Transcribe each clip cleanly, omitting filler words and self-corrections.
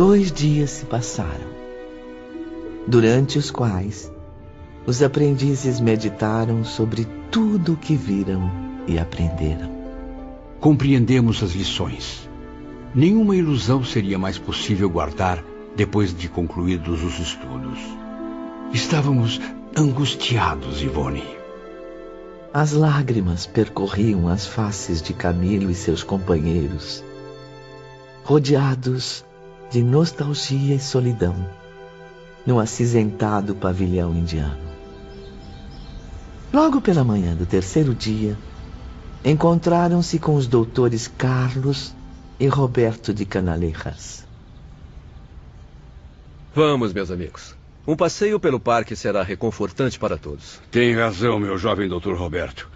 2 dias se passaram, durante os quais os aprendizes meditaram sobre tudo o que viram e aprenderam. Compreendemos as lições. Nenhuma ilusão seria mais possível guardar depois de concluídos os estudos. Estávamos angustiados, Ivone. As lágrimas percorriam as faces de Camilo e seus companheiros, rodeados de nostalgia e solidão, num acinzentado pavilhão indiano. Logo pela manhã do 3º dia, encontraram-se com os doutores Carlos e Roberto de Canalejas. Vamos, meus amigos. Um passeio pelo parque será reconfortante para todos. Tem razão, meu jovem doutor Roberto.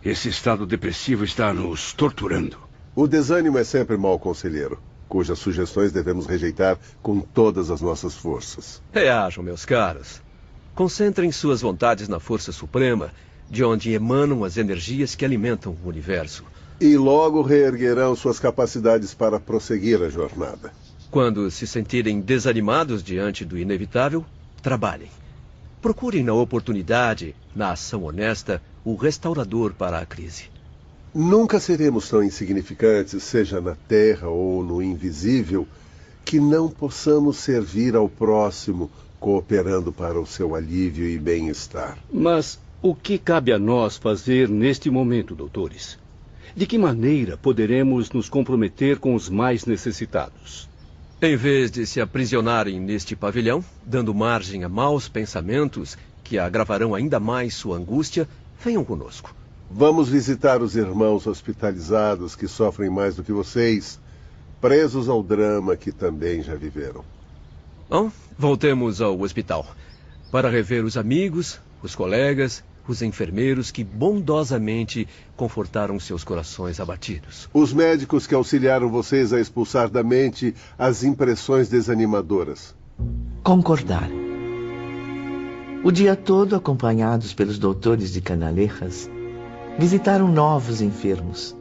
Esse estado depressivo está nos torturando. O desânimo é sempre mau conselheiro, cujas sugestões devemos rejeitar com todas as nossas forças. Reajam, meus caros. Concentrem suas vontades na força suprema, de onde emanam as energias que alimentam o universo. E logo reerguerão suas capacidades para prosseguir a jornada. Quando se sentirem desanimados diante do inevitável, trabalhem. Procurem na oportunidade, na ação honesta, o restaurador para a crise. Nunca seremos tão insignificantes, seja na terra ou no invisível, que não possamos servir ao próximo, cooperando para o seu alívio e bem-estar. Mas o que cabe a nós fazer neste momento, doutores? De que maneira poderemos nos comprometer com os mais necessitados? Em vez de se aprisionarem neste pavilhão, dando margem a maus pensamentos que agravarão ainda mais sua angústia, venham conosco. Vamos visitar os irmãos hospitalizados que sofrem mais do que vocês, presos ao drama que também já viveram. Bom, voltemos ao hospital, para rever os amigos, os colegas, os enfermeiros que bondosamente confortaram seus corações abatidos. Os médicos que auxiliaram vocês a expulsar da mente as impressões desanimadoras. Concordaram. O dia todo, acompanhados pelos doutores de Canalejas, visitaram novos enfermos,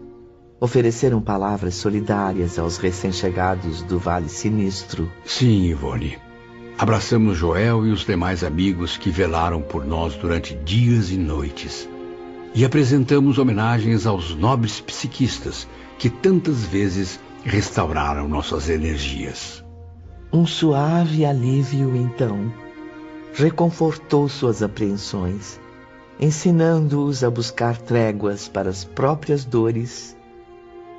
ofereceram palavras solidárias aos recém-chegados do Vale Sinistro. Sim, Ivone. Abraçamos Joel e os demais amigos que velaram por nós durante dias e noites. E apresentamos homenagens aos nobres psiquistas que tantas vezes restauraram nossas energias. Um suave alívio, então, reconfortou suas apreensões, ensinando-os a buscar tréguas para as próprias dores,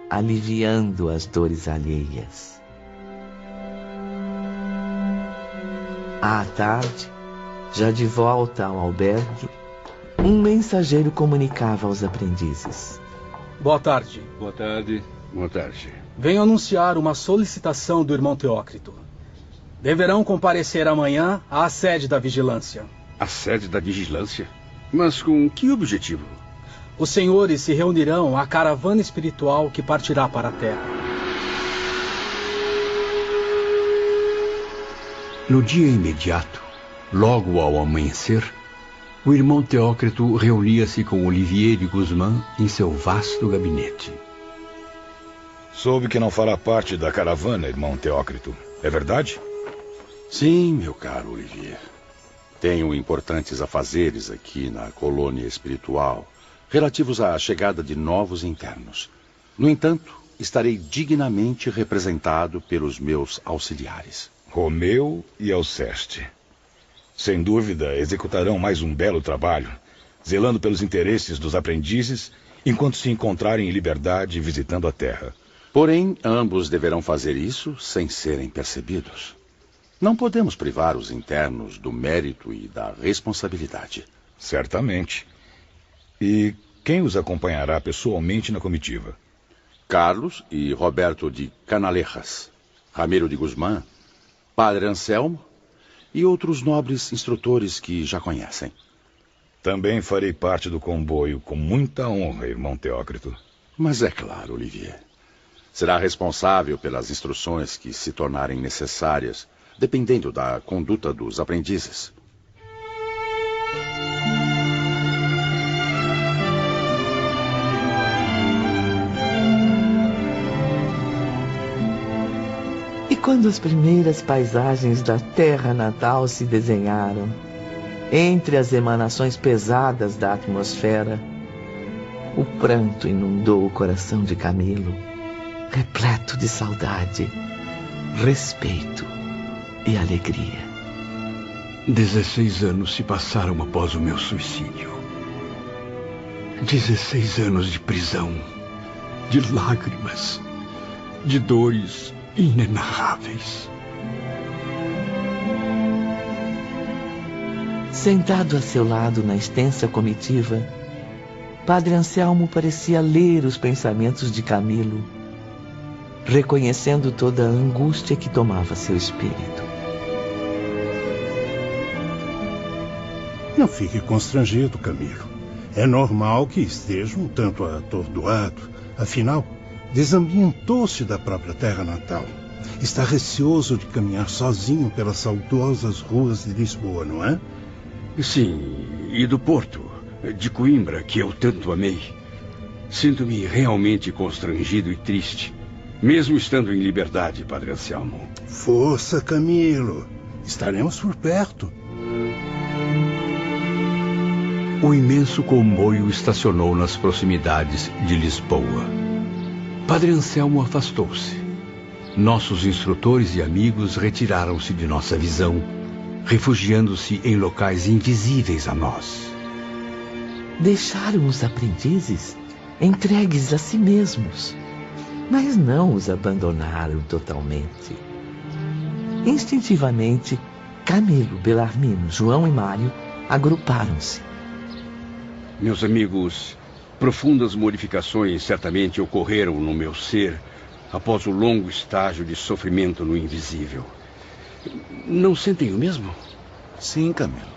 aliviando as dores alheias. À tarde, já de volta ao albergue, um mensageiro comunicava aos aprendizes. Boa tarde. Boa tarde. Boa tarde. Venho anunciar uma solicitação do irmão Teócrito. Deverão comparecer amanhã à sede da vigilância. A sede da vigilância? Mas com que objetivo? Os senhores se reunirão à caravana espiritual que partirá para a Terra. No dia imediato, logo ao amanhecer, o irmão Teócrito reunia-se com Olivier de Guzmán em seu vasto gabinete. Soube que não fará parte da caravana, irmão Teócrito. É verdade? Sim, meu caro Olivier. Tenho importantes afazeres aqui na colônia espiritual, relativos à chegada de novos internos. No entanto, estarei dignamente representado pelos meus auxiliares. Romeu e Alceste. Sem dúvida, executarão mais um belo trabalho, zelando pelos interesses dos aprendizes, enquanto se encontrarem em liberdade visitando a Terra. Porém, ambos deverão fazer isso sem serem percebidos. Não podemos privar os internos do mérito e da responsabilidade. Certamente. E quem os acompanhará pessoalmente na comitiva? Carlos e Roberto de Canalejas, Ramiro de Guzmán, Padre Anselmo e outros nobres instrutores que já conhecem. Também farei parte do comboio com muita honra, irmão Teócrito. Mas é claro, Olivier. Será responsável pelas instruções que se tornarem necessárias, dependendo da conduta dos aprendizes. quando as primeiras paisagens da terra natal se desenharam, entre as emanações pesadas da atmosfera, o pranto inundou o coração de Camilo, repleto de saudade, respeito e alegria. 16 anos se passaram após o meu suicídio. 16 anos de prisão, de lágrimas, de dores inenarráveis. Sentado a seu lado na extensa comitiva, Padre Anselmo parecia ler os pensamentos de Camilo, reconhecendo toda a angústia que tomava seu espírito. Não fique constrangido, Camilo. É normal que esteja um tanto atordoado. Afinal, desambientou-se da própria terra natal. Está receoso de caminhar sozinho pelas saudosas ruas de Lisboa, não é? Sim, e do Porto, de Coimbra, que eu tanto amei. Sinto-me realmente constrangido e triste, mesmo estando em liberdade, Padre Anselmo. Força, Camilo. Estaremos por perto. O imenso comboio estacionou nas proximidades de Lisboa. Padre Anselmo afastou-se. Nossos instrutores e amigos retiraram-se de nossa visão, refugiando-se em locais invisíveis a nós. Deixaram os aprendizes entregues a si mesmos, mas não os abandonaram totalmente. Instintivamente, Camilo, Belarmino, João e Mário agruparam-se. Meus amigos, profundas modificações certamente ocorreram no meu ser após o longo estágio de sofrimento no invisível. Não sentem o mesmo? Sim, Camilo.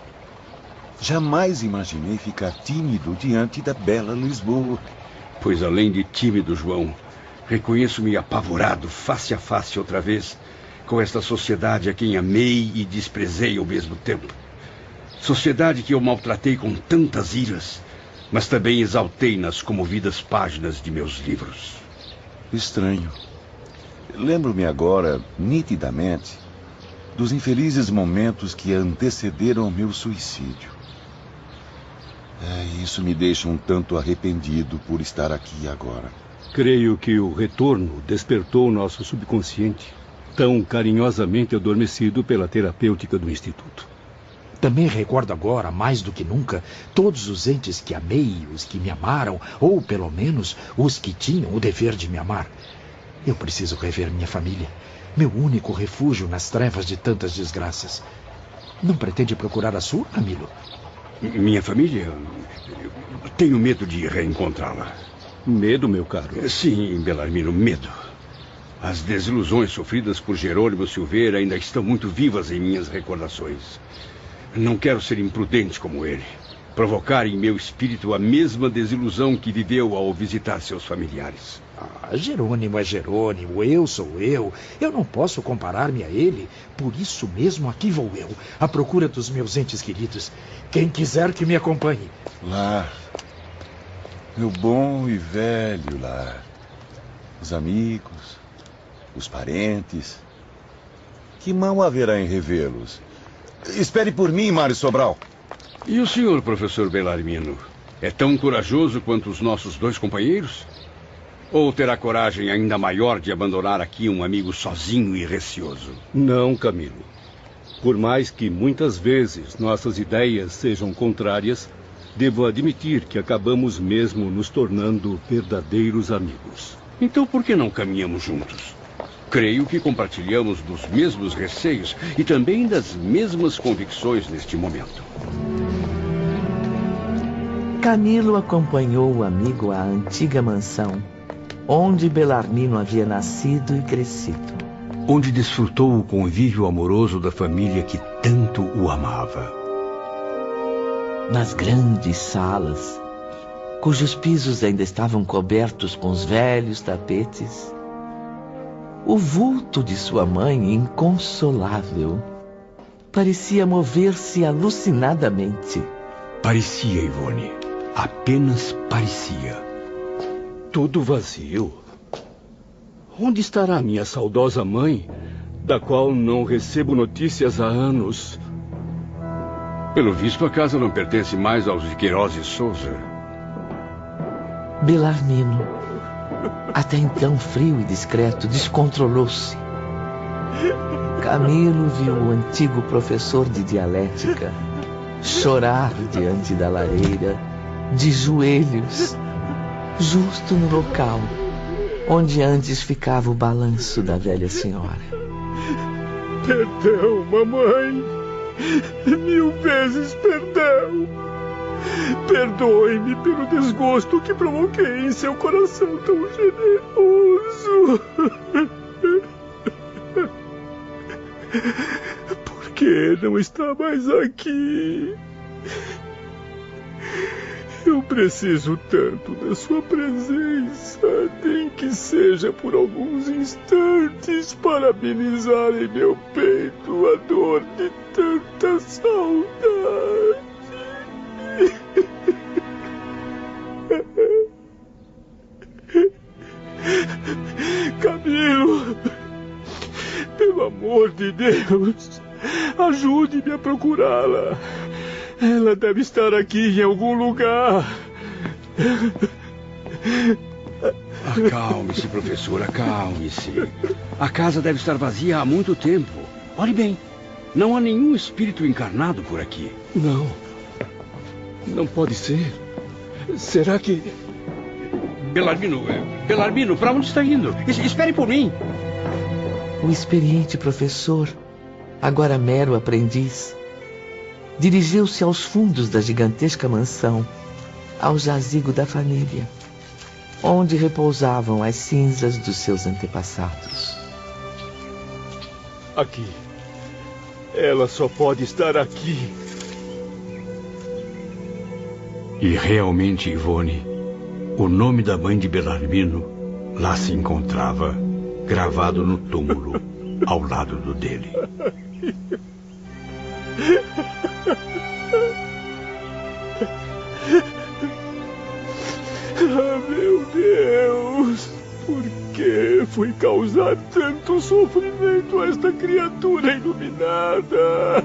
Jamais imaginei ficar tímido diante da bela Lisboa. Pois além de tímido, João, reconheço-me apavorado face a face outra vez com esta sociedade a quem amei e desprezei ao mesmo tempo. Sociedade que eu maltratei com tantas iras, mas também exaltei nas comovidas páginas de meus livros. Estranho. Lembro-me agora, nitidamente, dos infelizes momentos que antecederam ao meu suicídio. Isso me deixa um tanto arrependido por estar aqui agora. Creio que o retorno despertou nosso subconsciente, tão carinhosamente adormecido pela terapêutica do Instituto. Também recordo agora, mais do que nunca, todos os entes que amei, os que me amaram, ou pelo menos os que tinham o dever de me amar. Eu preciso rever minha família, meu único refúgio nas trevas de tantas desgraças. Não pretende procurar a sua, Camilo? Minha família? Tenho medo de reencontrá-la. Medo, meu caro? Sim, Belarmino, medo. As desilusões sofridas por Jerônimo Silveira ainda estão muito vivas em minhas recordações. Não quero ser imprudente como ele, provocar em meu espírito a mesma desilusão que viveu ao visitar seus familiares. Jerônimo é Jerônimo, eu sou eu. Eu não posso comparar-me a ele. Por isso mesmo aqui vou eu, à procura dos meus entes queridos. Quem quiser que me acompanhe. Lar. Meu bom e velho lar. Os amigos, os parentes. Que mal haverá em revê-los? Espere por mim, Mário Sobral. E o senhor, professor Belarmino? É tão corajoso quanto os nossos dois companheiros? Ou terá coragem ainda maior de abandonar aqui um amigo sozinho e receoso? Não, Camilo. Por mais que muitas vezes nossas ideias sejam contrárias, devo admitir que acabamos mesmo nos tornando verdadeiros amigos. Então por que não caminhamos juntos? Creio que compartilhamos dos mesmos receios e também das mesmas convicções neste momento. Camilo acompanhou o amigo à antiga mansão, onde Belarmino havia nascido e crescido. Onde desfrutou o convívio amoroso da família que tanto o amava. Nas grandes salas, cujos pisos ainda estavam cobertos com os velhos tapetes, o vulto de sua mãe, inconsolável, parecia mover-se alucinadamente. Parecia, Ivone. Apenas parecia. Tudo vazio. Onde estará minha saudosa mãe, da qual não recebo notícias há anos. Pelo visto, a casa não pertence mais aos de Queiroz e Souza. Belarmino, até então frio e discreto, descontrolou-se. Camilo viu o antigo professor de dialética chorar diante da lareira, de joelhos, justo no local onde antes ficava o balanço da velha senhora. Perdão, mamãe. 1000 vezes perdão. Perdoe-me pelo desgosto que provoquei em seu coração tão generoso. Por que não está mais aqui? Eu preciso tanto da sua presença, nem que seja por alguns instantes, para amenizar em meu peito a dor de tanta saudade. Camilo, pelo amor de Deus, ajude-me a procurá-la. Ela deve estar aqui em algum lugar. Acalme-se, professor, acalme-se. A casa deve estar vazia há muito tempo. Olhe bem, não há nenhum espírito encarnado por aqui. Não. Não pode ser. Será que... Belarmino, para onde está indo? Espere por mim. O experiente professor, agora mero aprendiz, dirigiu-se aos fundos da gigantesca mansão, ao jazigo da família, onde repousavam as cinzas dos seus antepassados. Aqui. Ela só pode estar aqui. E realmente, Ivone, o nome da mãe de Belarmino lá se encontrava, gravado no túmulo, ao lado do dele. Ah, meu Deus! Por que foi causar tanto sofrimento a esta criatura iluminada?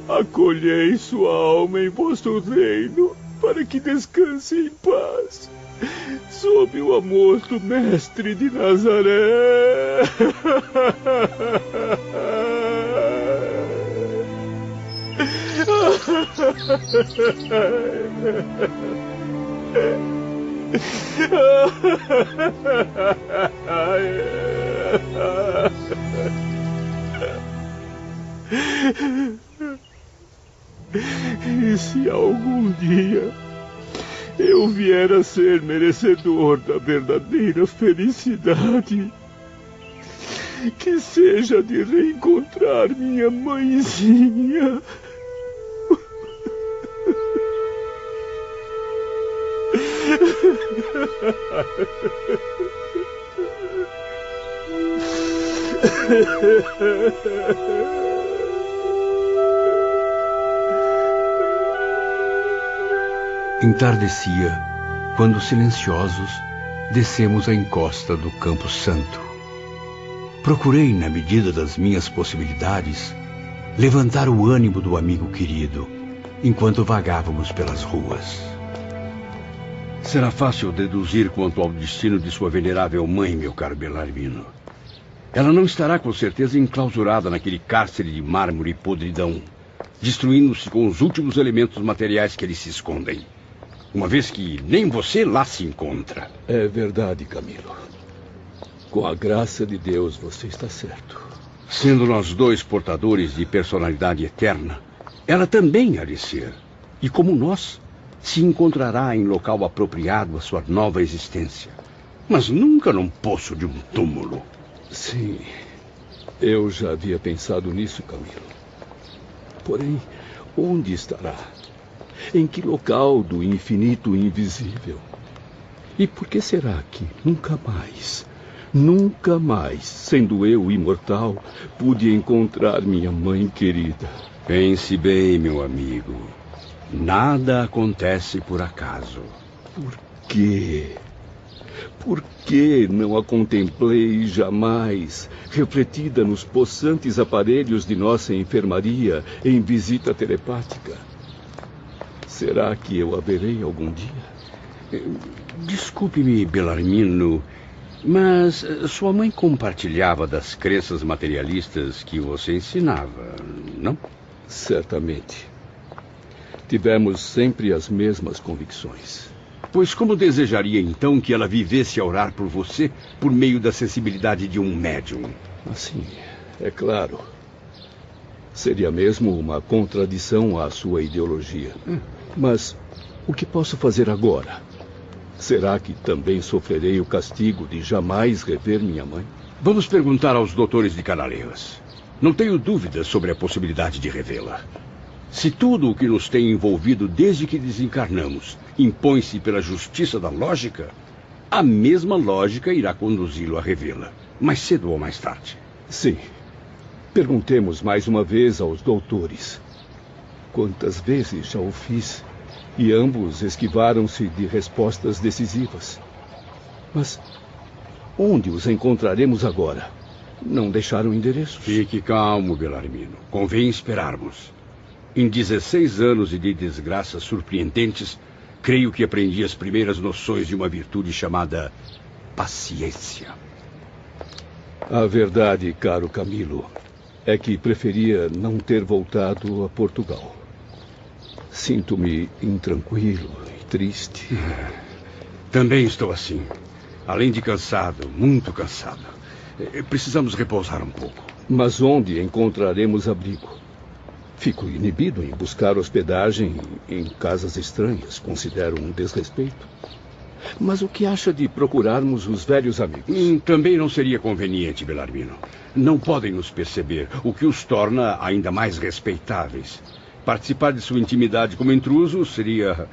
Acolhei sua alma em vosso reino, para que descanse em paz, sob o amor do Mestre de Nazaré. E se algum dia eu vier a ser merecedor da verdadeira felicidade, que seja de reencontrar minha mãezinha. Entardecia, quando silenciosos descemos a encosta do Campo Santo. Procurei, na medida das minhas possibilidades, levantar o ânimo do amigo querido, enquanto vagávamos pelas ruas. Será fácil deduzir quanto ao destino de sua venerável mãe, meu caro Belarmino. Ela não estará com certeza enclausurada naquele cárcere de mármore e podridão, destruindo-se com os últimos elementos materiais que ali se escondem, uma vez que nem você lá se encontra. É verdade, Camilo. Com a graça de Deus, você está certo. Sendo nós dois portadores de personalidade eterna, ela também há de ser. E como nós, se encontrará em local apropriado à sua nova existência. Mas nunca num poço de um túmulo. Sim, eu já havia pensado nisso, Camilo. Porém, onde estará? Em que local do infinito invisível? E por que será que nunca mais, sendo eu imortal, pude encontrar minha mãe querida? Pense bem, meu amigo. Nada acontece por acaso. Por quê? Por que não a contemplei jamais, refletida nos possantes aparelhos de nossa enfermaria em visita telepática? Será que eu a verei algum dia? Desculpe-me, Belarmino, mas sua mãe compartilhava das crenças materialistas que você ensinava, não? Certamente. Tivemos sempre as mesmas convicções. Pois como desejaria, então, que ela vivesse a orar por você por meio da sensibilidade de um médium? Assim, é claro. Seria mesmo uma contradição à sua ideologia. Mas o que posso fazer agora? Será que também sofrerei o castigo de jamais rever minha mãe? Vamos perguntar aos doutores de Canaleiras. Não tenho dúvidas sobre a possibilidade de revê-la. Se tudo o que nos tem envolvido desde que desencarnamos impõe-se pela justiça da lógica, a mesma lógica irá conduzi-lo a revê-la, mais cedo ou mais tarde. Sim. Perguntemos mais uma vez aos doutores. Quantas vezes já o fiz e ambos esquivaram-se de respostas decisivas. Mas onde os encontraremos agora? Não deixaram endereços. Fique calmo, Belarmino. Convém esperarmos. Em 16 anos e de desgraças surpreendentes, creio que aprendi as primeiras noções de uma virtude chamada paciência. A verdade, caro Camilo, é que preferia não ter voltado a Portugal. Sinto-me intranquilo e triste. Também estou assim. Além de cansado, muito cansado. Precisamos repousar um pouco. Mas onde encontraremos abrigo? Fico inibido em buscar hospedagem em casas estranhas. Considero um desrespeito. Mas o que acha de procurarmos os velhos amigos? Também não seria conveniente, Belarmino. Não podem nos perceber, o que os torna ainda mais respeitáveis. Participar de sua intimidade como intruso seria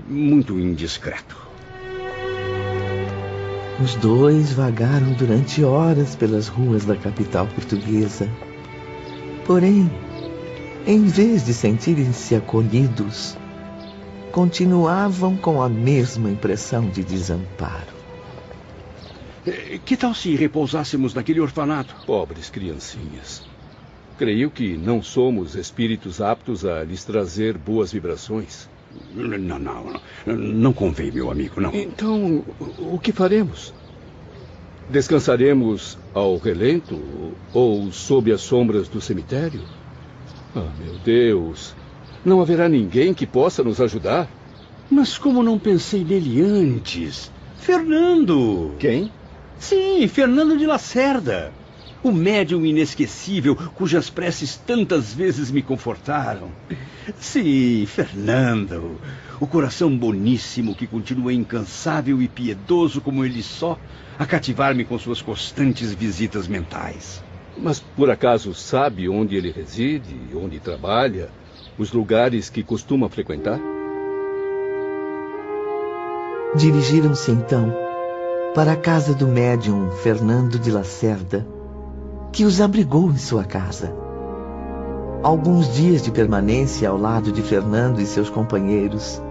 muito indiscreto. Os dois vagaram durante horas pelas ruas da capital portuguesa. Porém, em vez de sentirem-se acolhidos, continuavam com a mesma impressão de desamparo. Que tal se repousássemos naquele orfanato? Pobres criancinhas. Creio que não somos espíritos aptos a lhes trazer boas vibrações. Não convém, meu amigo, não. Então, o que faremos? Descansaremos ao relento ou sob as sombras do cemitério? Ah, meu Deus! Não haverá ninguém que possa nos ajudar? Mas como não pensei nele antes? Fernando! Quem? Sim, Fernando de Lacerda. O médium inesquecível cujas preces tantas vezes me confortaram. Sim, Fernando. O coração boníssimo que continua incansável e piedoso como ele só, a cativar-me com suas constantes visitas mentais. Mas por acaso sabe onde ele reside, onde trabalha, os lugares que costuma frequentar? Dirigiram-se então para a casa do médium Fernando de Lacerda, que os abrigou em sua casa. Alguns dias de permanência ao lado de Fernando e seus companheiros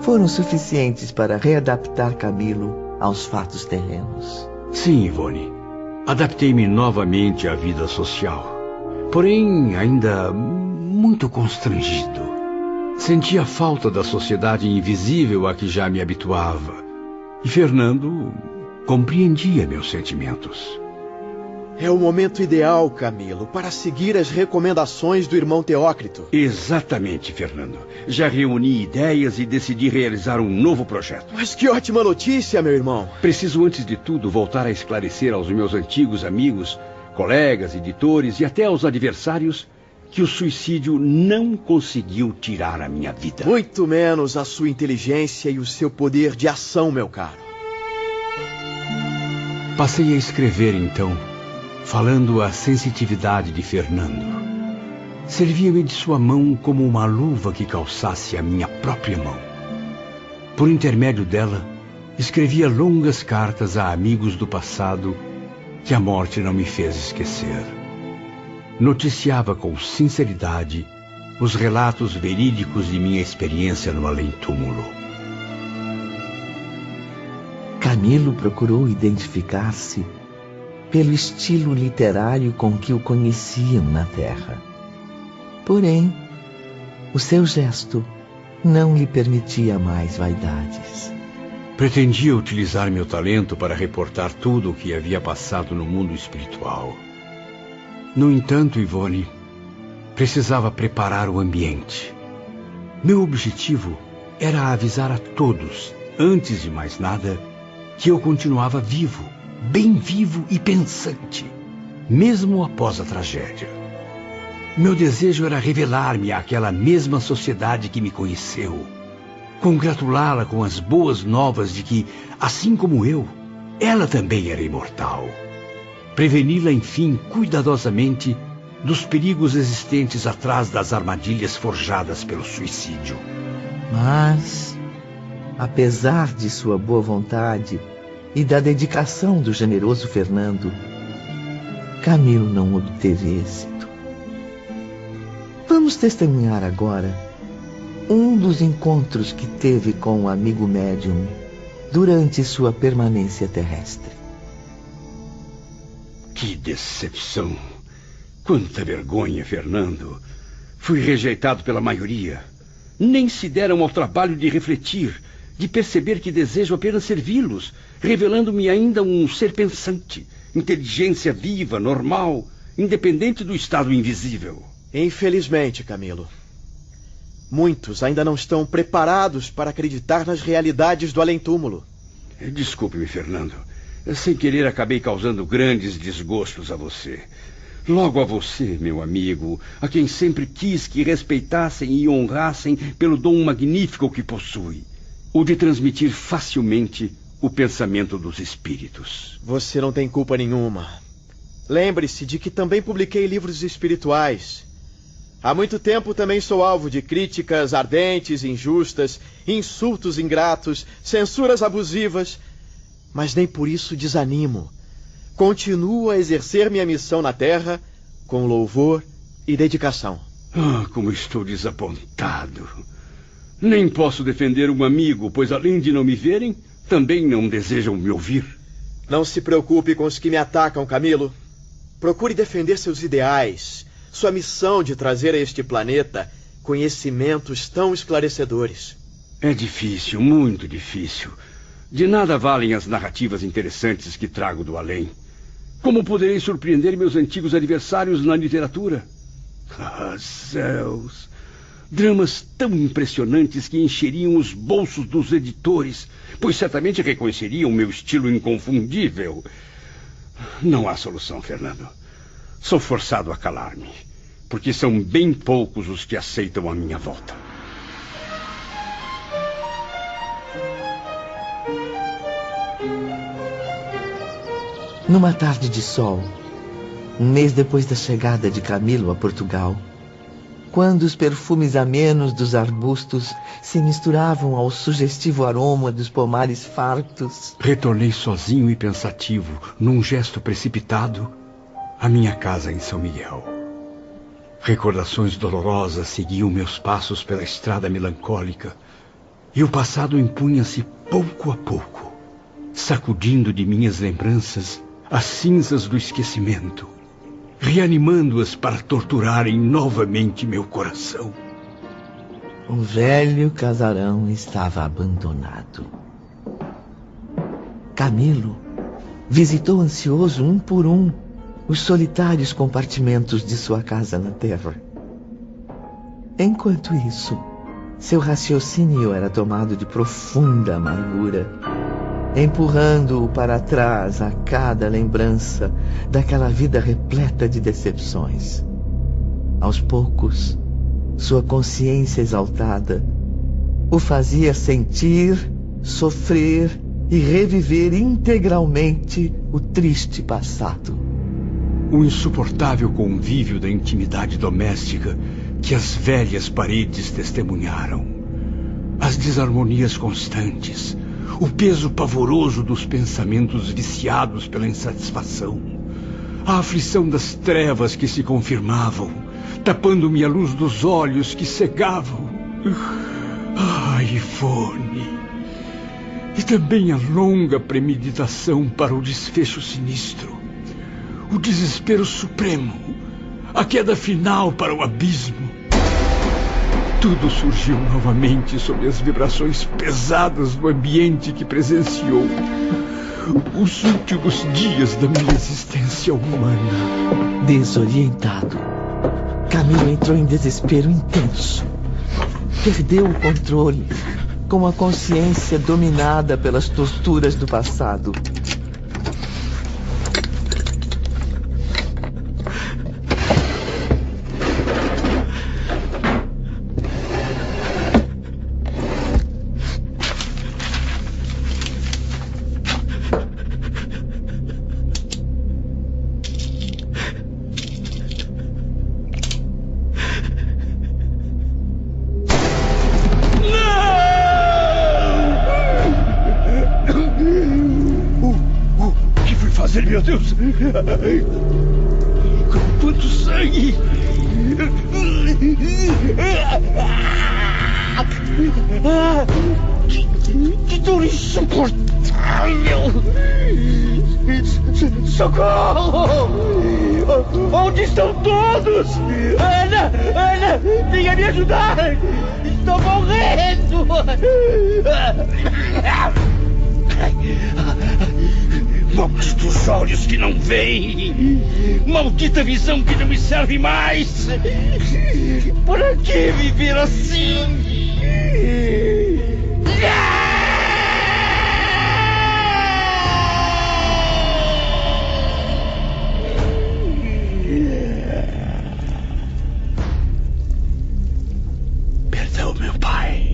foram suficientes para readaptar Camilo aos fatos terrenos. Sim, Ivone. Adaptei-me novamente à vida social, porém ainda muito constrangido. Sentia falta da sociedade invisível a que já me habituava. E Fernando compreendia meus sentimentos. É o momento ideal, Camilo, para seguir as recomendações do irmão Teócrito. Exatamente, Fernando. Já reuni ideias e decidi realizar um novo projeto. Mas que ótima notícia, meu irmão. Preciso, antes de tudo, voltar a esclarecer aos meus antigos amigos, colegas, editores e até aos adversários que o suicídio não conseguiu tirar a minha vida. Muito menos a sua inteligência e o seu poder de ação, meu caro. Passei a escrever, então, falando a sensitividade de Fernando. Servia-me de sua mão como uma luva que calçasse a minha própria mão. Por intermédio dela, escrevia longas cartas a amigos do passado que a morte não me fez esquecer. Noticiava com sinceridade os relatos verídicos de minha experiência no além-túmulo. Camilo procurou identificar-se pelo estilo literário com que o conheciam na terra. Porém, o seu gesto não lhe permitia mais vaidades. Pretendia utilizar meu talento para reportar tudo o que havia passado no mundo espiritual. No entanto, Ivone, precisava preparar o ambiente. Meu objetivo era avisar a todos, antes de mais nada, que eu continuava vivo, bem vivo e pensante, mesmo após a tragédia. Meu desejo era revelar-me àquela mesma sociedade que me conheceu, congratulá-la com as boas novas de que, assim como eu, ela também era imortal. Preveni-la, enfim, cuidadosamente dos perigos existentes atrás das armadilhas forjadas pelo suicídio. Mas, apesar de sua boa vontade e da dedicação do generoso Fernando, Camilo não obteve êxito. Vamos testemunhar agora um dos encontros que teve com o amigo médium durante sua permanência terrestre. Que decepção! Quanta vergonha, Fernando! Fui rejeitado pela maioria. Nem se deram ao trabalho de refletir, de perceber que desejo apenas servi-los, revelando-me ainda um ser pensante, inteligência viva, normal, independente do estado invisível. Infelizmente, Camilo, muitos ainda não estão preparados para acreditar nas realidades do além-túmulo. Desculpe-me, Fernando. Sem querer, acabei causando grandes desgostos a você. Logo a você, meu amigo, a quem sempre quis que respeitassem e honrassem pelo dom magnífico que possui, o de transmitir facilmente o pensamento dos espíritos. Você não tem culpa nenhuma. Lembre-se de que também publiquei livros espirituais. Há muito tempo também sou alvo de críticas ardentes, injustas, insultos ingratos, censuras abusivas, mas nem por isso desanimo. Continuo a exercer minha missão na Terra com louvor e dedicação. Ah, como estou desapontado. Nem posso defender um amigo, pois além de não me verem, também não desejam me ouvir. Não se preocupe com os que me atacam, Camilo. Procure defender seus ideais, sua missão de trazer a este planeta conhecimentos tão esclarecedores. É difícil, muito difícil. De nada valem as narrativas interessantes que trago do além. Como poderei surpreender meus antigos adversários na literatura? Ah, céus! Dramas tão impressionantes que encheriam os bolsos dos editores, pois certamente reconheceriam meu estilo inconfundível. Não há solução, Fernando. Sou forçado a calar-me, porque são bem poucos os que aceitam a minha volta. Numa tarde de sol, um mês depois da chegada de Camilo a Portugal, quando os perfumes amenos dos arbustos se misturavam ao sugestivo aroma dos pomares fartos, retornei sozinho e pensativo, num gesto precipitado, à minha casa em São Miguel. Recordações dolorosas seguiam meus passos pela estrada melancólica, e o passado impunha-se pouco a pouco, sacudindo de minhas lembranças as cinzas do esquecimento, reanimando-as para torturarem novamente meu coração. O velho casarão estava abandonado. Camilo visitou ansioso um por um os solitários compartimentos de sua casa na terra. Enquanto isso, seu raciocínio era tomado de profunda amargura, empurrando-o para trás a cada lembrança daquela vida repleta de decepções. Aos poucos, sua consciência exaltada o fazia sentir, sofrer e reviver integralmente o triste passado. O insuportável convívio da intimidade doméstica que as velhas paredes testemunharam, as desarmonias constantes, o peso pavoroso dos pensamentos viciados pela insatisfação, a aflição das trevas que se confirmavam, tapando-me a luz dos olhos que cegavam. Ah, Ivone, E também a longa premeditação para o desfecho sinistro. O desespero supremo. A queda final para o abismo. Tudo surgiu novamente sob as vibrações pesadas do ambiente que presenciou os últimos dias da minha existência humana. Desorientado, Camilo entrou em desespero intenso. Perdeu o controle, com a consciência dominada pelas torturas do passado. Meu Deus! Quanto sangue! Que dor insuportável! Socorro! Onde estão todos? Ana! Ana! Venha me ajudar! Estou morrendo! Malditos olhos que não veem! Maldita visão que não me serve mais! Por que viver assim? Perdão, meu pai.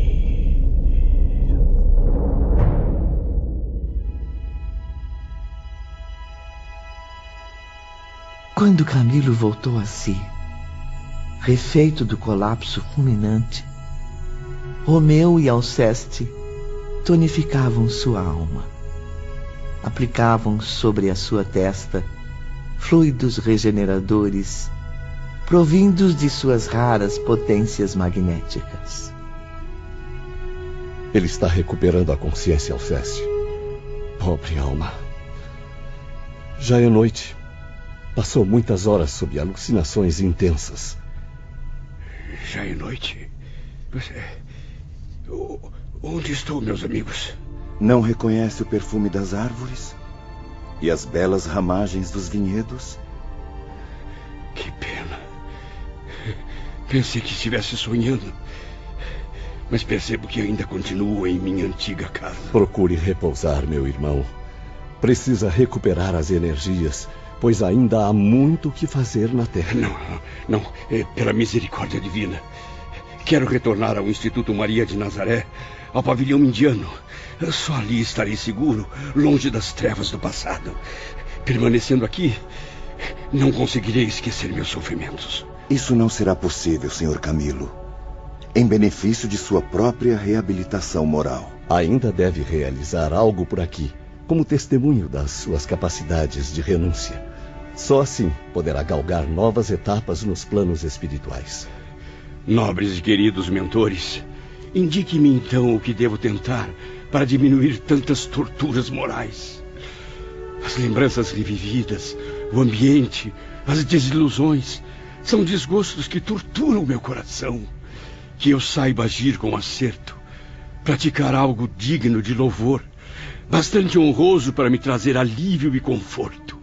Quando Camilo voltou a si, refeito do colapso fulminante, Romeu e Alceste tonificavam sua alma. Aplicavam sobre a sua testa fluidos regeneradores, provindos de suas raras potências magnéticas. Ele está recuperando a consciência, Alceste. Pobre alma. Já é noite. Passou muitas horas sob alucinações intensas. Já é noite? Onde estou, meus amigos? Não reconhece o perfume das árvores? E as belas ramagens dos vinhedos? Que pena. Pensei que estivesse sonhando. Mas percebo que ainda continuo em minha antiga casa. Procure repousar, meu irmão. Precisa recuperar as energias, pois ainda há muito o que fazer na Terra. Não. Pela misericórdia divina. Quero retornar ao Instituto Maria de Nazaré, ao pavilhão indiano. Só ali estarei seguro, longe das trevas do passado. Permanecendo aqui, não conseguirei esquecer meus sofrimentos. Isso não será possível, Sr. Camilo. Em benefício de sua própria reabilitação moral. Ainda deve realizar algo por aqui, como testemunho das suas capacidades de renúncia. Só assim poderá galgar novas etapas nos planos espirituais. Nobres e queridos mentores, indique-me então o que devo tentar para diminuir tantas torturas morais. As lembranças revividas, o ambiente, as desilusões, são desgostos que torturam meu coração. Que eu saiba agir com acerto, praticar algo digno de louvor, bastante honroso para me trazer alívio e conforto.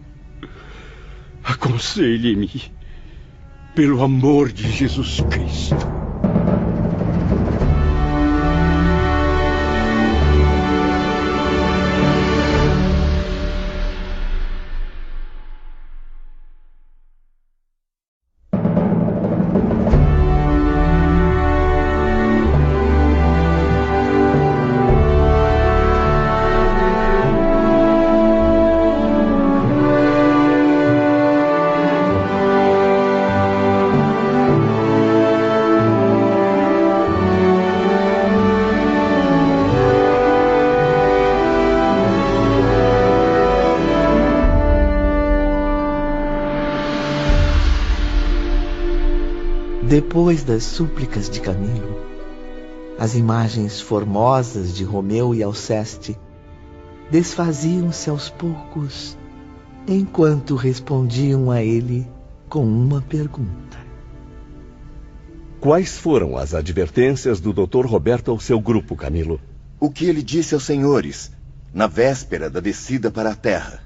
Aconselhe-me, pelo amor de Jesus Cristo. Depois das súplicas de Camilo, as imagens formosas de Romeu e Alceste desfaziam-se aos poucos, enquanto respondiam a ele com uma pergunta. Quais foram as advertências do Dr. Roberto ao seu grupo, Camilo? O que ele disse aos senhores, na véspera da descida para a Terra?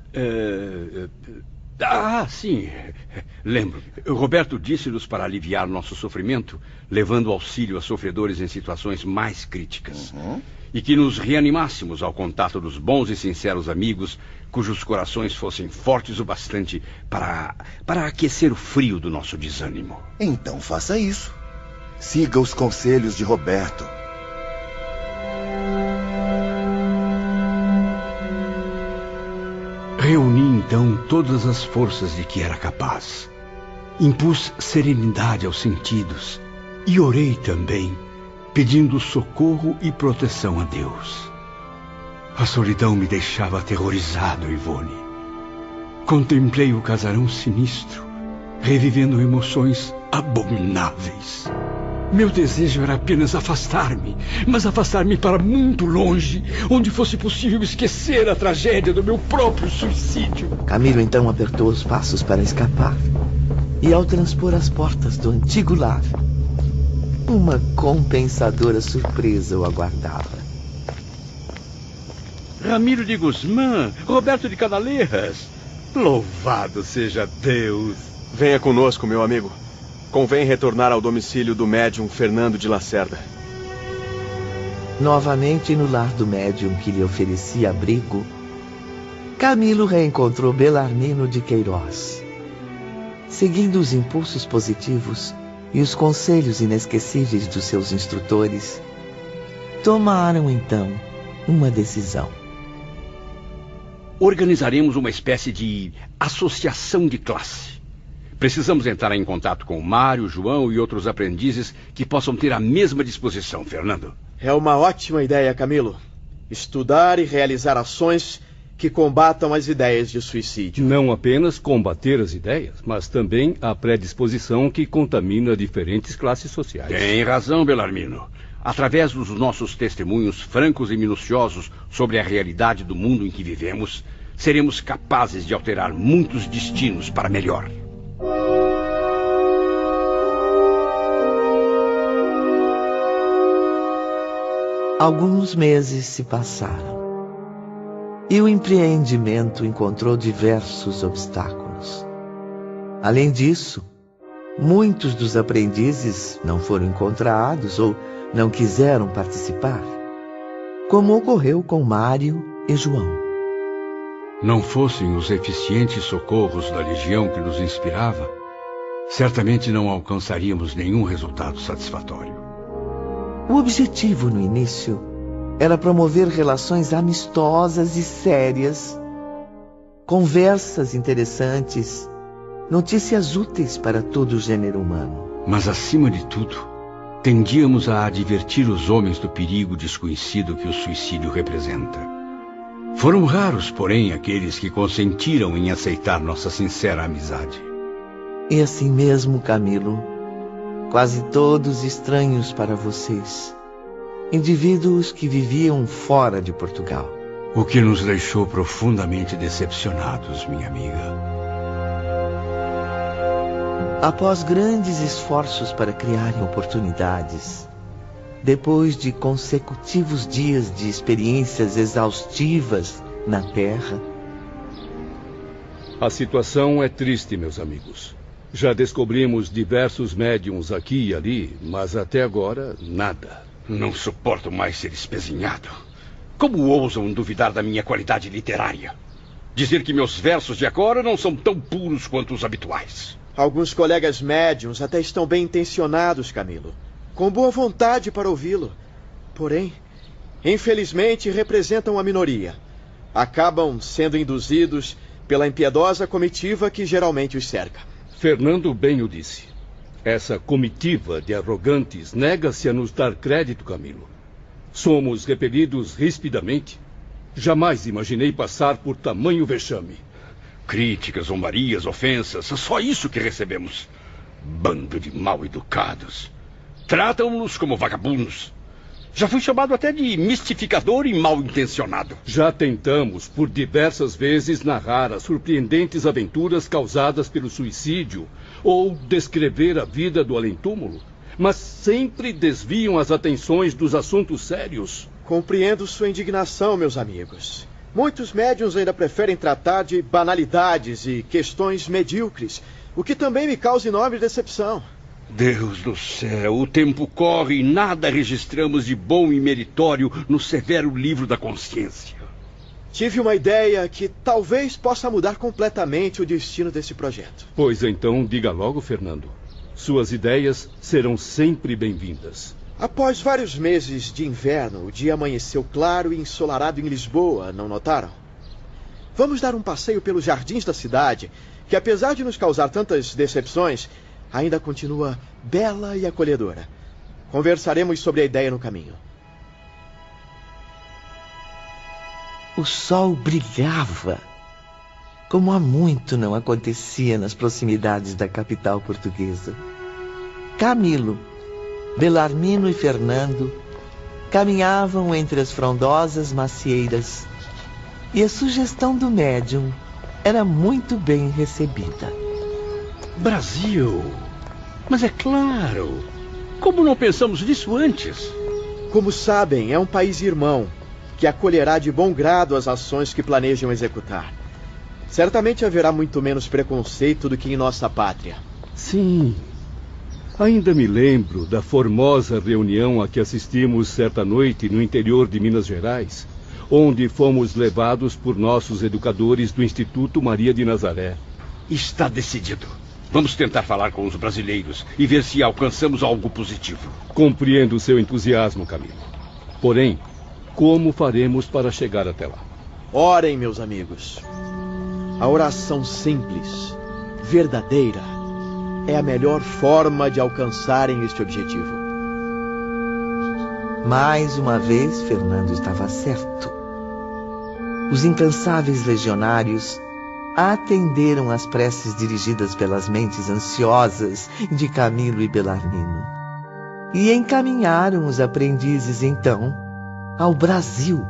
Sim. Lembro. Roberto disse-nos para aliviar nosso sofrimento, levando auxílio a sofredores em situações mais críticas. E que nos reanimássemos ao contato dos bons e sinceros amigos, cujos corações fossem fortes o bastante para aquecer o frio do nosso desânimo. Então faça isso. Siga os conselhos de Roberto. Reuni então todas as forças de que era capaz. Impus serenidade aos sentidos e orei também, pedindo socorro e proteção a Deus. A solidão me deixava aterrorizado, Ivone. Contemplei o casarão sinistro, revivendo emoções abomináveis. Meu desejo era apenas afastar-me, mas afastar-me para muito longe, onde fosse possível esquecer a tragédia do meu próprio suicídio. Camilo então apertou os passos para escapar, e ao transpor as portas do antigo lar, uma compensadora surpresa o aguardava. Ramiro de Guzmán, Roberto de Canaleiras, louvado seja Deus! Venha conosco, meu amigo. Convém retornar ao domicílio do médium Fernando de Lacerda. Novamente no lar do médium que lhe oferecia abrigo, Camilo reencontrou Belarmino de Queiroz. Seguindo os impulsos positivos e os conselhos inesquecíveis dos seus instrutores, tomaram então uma decisão. Organizaremos uma espécie de associação de classe. Precisamos entrar em contato com o Mário, João e outros aprendizes que possam ter a mesma disposição, Fernando. É uma ótima ideia, Camilo. Estudar e realizar ações que combatam as ideias de suicídio. Não apenas combater as ideias, mas também a predisposição que contamina diferentes classes sociais. Tem razão, Belarmino. Através dos nossos testemunhos francos e minuciosos sobre a realidade do mundo em que vivemos, seremos capazes de alterar muitos destinos para melhor. Alguns meses se passaram e o empreendimento encontrou diversos obstáculos. Além disso, muitos dos aprendizes não foram encontrados ou não quiseram participar, como ocorreu com Mário e João. Não fossem os eficientes socorros da legião que nos inspirava, certamente não alcançaríamos nenhum resultado satisfatório. O objetivo no início era promover relações amistosas e sérias, conversas interessantes, notícias úteis para todo o gênero humano. Mas, acima de tudo, tendíamos a advertir os homens do perigo desconhecido que o suicídio representa. Foram raros, porém, aqueles que consentiram em aceitar nossa sincera amizade. E assim mesmo, Camilo, quase todos estranhos para vocês, indivíduos que viviam fora de Portugal. O que nos deixou profundamente decepcionados, minha amiga. Após grandes esforços para criarem oportunidades, depois de consecutivos dias de experiências exaustivas na Terra... A situação é triste, meus amigos. Já descobrimos diversos médiums aqui e ali, mas até agora, nada. Não suporto mais ser espezinhado. Como ousam duvidar da minha qualidade literária? Dizer que meus versos de agora não são tão puros quanto os habituais. Alguns colegas médiums até estão bem intencionados, Camilo, com boa vontade para ouvi-lo. Porém, infelizmente, representam a minoria. Acabam sendo induzidos pela impiedosa comitiva que geralmente os cerca. Fernando bem o disse. Essa comitiva de arrogantes nega-se a nos dar crédito, Camilo. Somos repelidos rispidamente. Jamais imaginei passar por tamanho vexame. Críticas, zombarias, ofensas, só isso que recebemos. Bando de mal-educados. Tratam-nos como vagabundos. Já fui chamado até de mistificador e mal-intencionado. Já tentamos, por diversas vezes, narrar as surpreendentes aventuras causadas pelo suicídio ou descrever a vida do além-túmulo, mas sempre desviam as atenções dos assuntos sérios. Compreendo sua indignação, meus amigos. Muitos médiuns ainda preferem tratar de banalidades e questões medíocres, o que também me causa enorme decepção. Deus do céu, o tempo corre e nada registramos de bom e meritório no severo livro da consciência. Tive uma ideia que talvez possa mudar completamente o destino desse projeto. Pois então, diga logo, Fernando. Suas ideias serão sempre bem-vindas. Após vários meses de inverno, o dia amanheceu claro e ensolarado em Lisboa, não notaram? Vamos dar um passeio pelos jardins da cidade, que apesar de nos causar tantas decepções, ainda continua bela e acolhedora. Conversaremos sobre a ideia no caminho. O sol brilhava, como há muito não acontecia nas proximidades da capital portuguesa. Camilo, Belarmino e Fernando caminhavam entre as frondosas macieiras e a sugestão do médium era muito bem recebida. Brasil! Mas é claro! Como não pensamos nisso antes? Como sabem, é um país irmão que acolherá de bom grado as ações que planejam executar. Certamente haverá muito menos preconceito do que em nossa pátria. Sim. Ainda me lembro da formosa reunião a que assistimos certa noite no interior de Minas Gerais, onde fomos levados por nossos educadores do Instituto Maria de Nazaré. Está decidido. Vamos tentar falar com os brasileiros e ver se alcançamos algo positivo. Compreendo o seu entusiasmo, Camilo. Porém, como faremos para chegar até lá? Orem, meus amigos. A oração simples, verdadeira, é a melhor forma de alcançarem este objetivo. Mais uma vez, Fernando estava certo. Os incansáveis legionários atenderam às preces dirigidas pelas mentes ansiosas de Camilo e Belarmino e encaminharam os aprendizes, então, ao Brasil,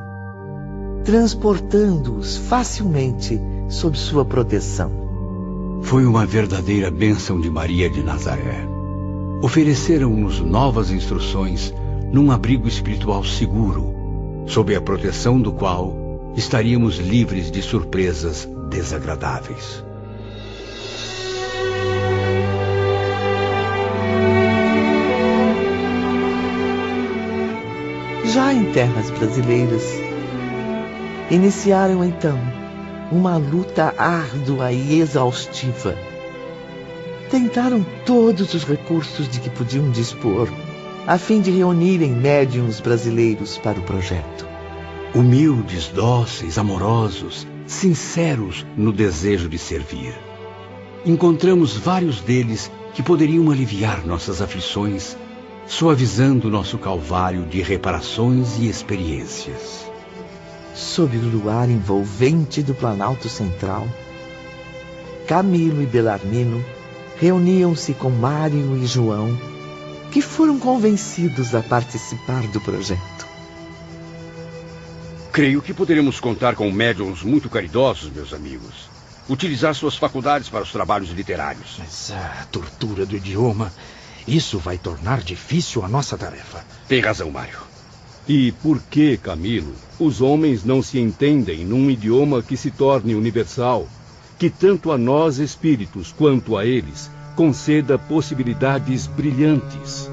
transportando-os facilmente sob sua proteção. Foi uma verdadeira bênção de Maria de Nazaré. Ofereceram-nos novas instruções num abrigo espiritual seguro, sob a proteção do qual estaríamos livres de surpresas desagradáveis. Já em terras brasileiras, iniciaram então uma luta árdua e exaustiva. Tentaram todos os recursos de que podiam dispor, a fim de reunirem médiuns brasileiros para o projeto. Humildes, dóceis, amorosos, sinceros no desejo de servir. Encontramos vários deles que poderiam aliviar nossas aflições, suavizando nosso calvário de reparações e experiências. Sob o luar envolvente do Planalto Central, Camilo e Belarmino reuniam-se com Mário e João, que foram convencidos a participar do projeto. Creio que poderemos contar com médiuns muito caridosos, meus amigos. Utilizar suas faculdades para os trabalhos literários. Mas a tortura do idioma, isso vai tornar difícil a nossa tarefa. Tem razão, Mário. E por que, Camilo, os homens não se entendem num idioma que se torne universal, que tanto a nós espíritos quanto a eles conceda possibilidades brilhantes?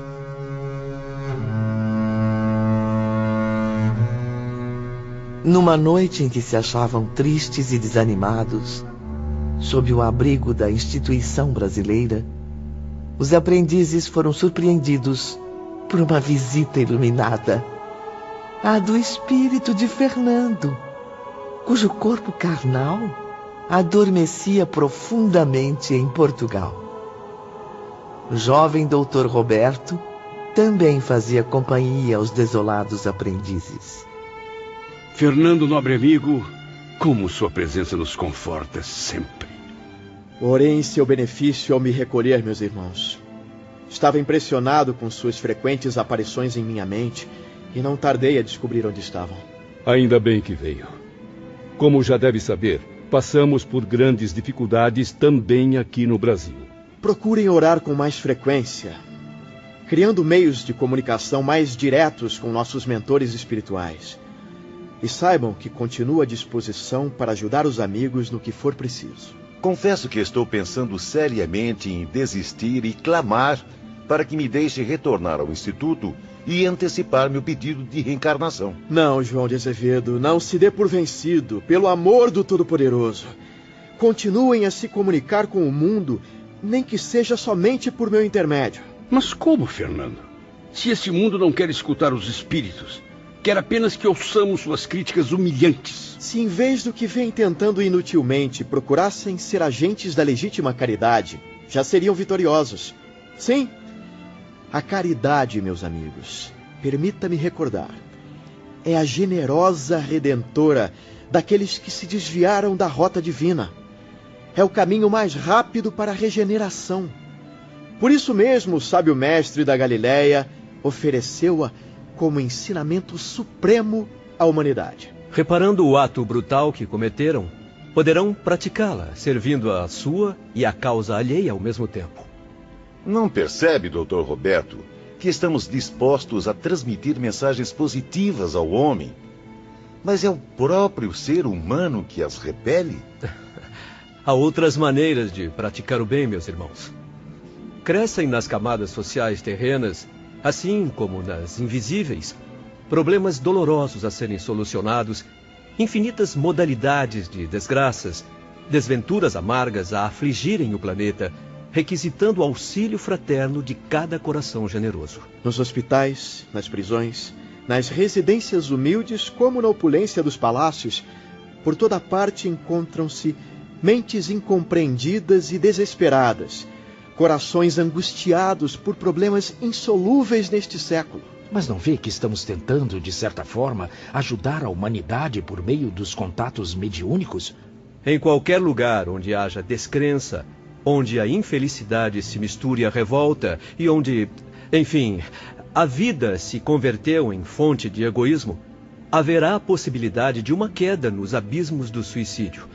Numa noite em que se achavam tristes e desanimados, sob o abrigo da instituição brasileira, os aprendizes foram surpreendidos por uma visita iluminada, a do espírito de Fernando, cujo corpo carnal adormecia profundamente em Portugal. O jovem doutor Roberto também fazia companhia aos desolados aprendizes. Fernando, nobre amigo, como sua presença nos conforta sempre. Orei em seu benefício ao me recolher, meus irmãos. Estava impressionado com suas frequentes aparições em minha mente e não tardei a descobrir onde estavam. Ainda bem que veio. Como já deve saber, passamos por grandes dificuldades também aqui no Brasil. Procurem orar com mais frequência, criando meios de comunicação mais diretos com nossos mentores espirituais. E saibam que continuo à disposição para ajudar os amigos no que for preciso. Confesso que estou pensando seriamente em desistir e clamar para que me deixe retornar ao Instituto e antecipar meu pedido de reencarnação. Não, João de Azevedo, não se dê por vencido, pelo amor do Todo-Poderoso. Continuem a se comunicar com o mundo, nem que seja somente por meu intermédio. Mas como, Fernando? Se esse mundo não quer escutar os espíritos, quer apenas que ouçamos suas críticas humilhantes. Se em vez do que vem tentando inutilmente procurassem ser agentes da legítima caridade, já seriam vitoriosos. Sim, a caridade, meus amigos, permita-me recordar, é a generosa redentora daqueles que se desviaram da rota divina. É o caminho mais rápido para a regeneração. Por isso mesmo, o sábio mestre da Galileia ofereceu-a como ensinamento supremo à humanidade. Reparando o ato brutal que cometeram, poderão praticá-la, servindo a sua e a causa alheia ao mesmo tempo. Não percebe, Dr. Roberto, que estamos dispostos a transmitir mensagens positivas ao homem, mas é o próprio ser humano que as repele? Há outras maneiras de praticar o bem, meus irmãos. Crescem nas camadas sociais terrenas, assim como nas invisíveis, problemas dolorosos a serem solucionados, infinitas modalidades de desgraças, desventuras amargas a afligirem o planeta, requisitando o auxílio fraterno de cada coração generoso. Nos hospitais, nas prisões, nas residências humildes, como na opulência dos palácios, por toda parte encontram-se mentes incompreendidas e desesperadas, corações angustiados por problemas insolúveis neste século. Mas não vê que estamos tentando, de certa forma, ajudar a humanidade por meio dos contatos mediúnicos? Em qualquer lugar onde haja descrença, onde a infelicidade se misture à revolta e onde, enfim, a vida se converteu em fonte de egoísmo, haverá a possibilidade de uma queda nos abismos do suicídio.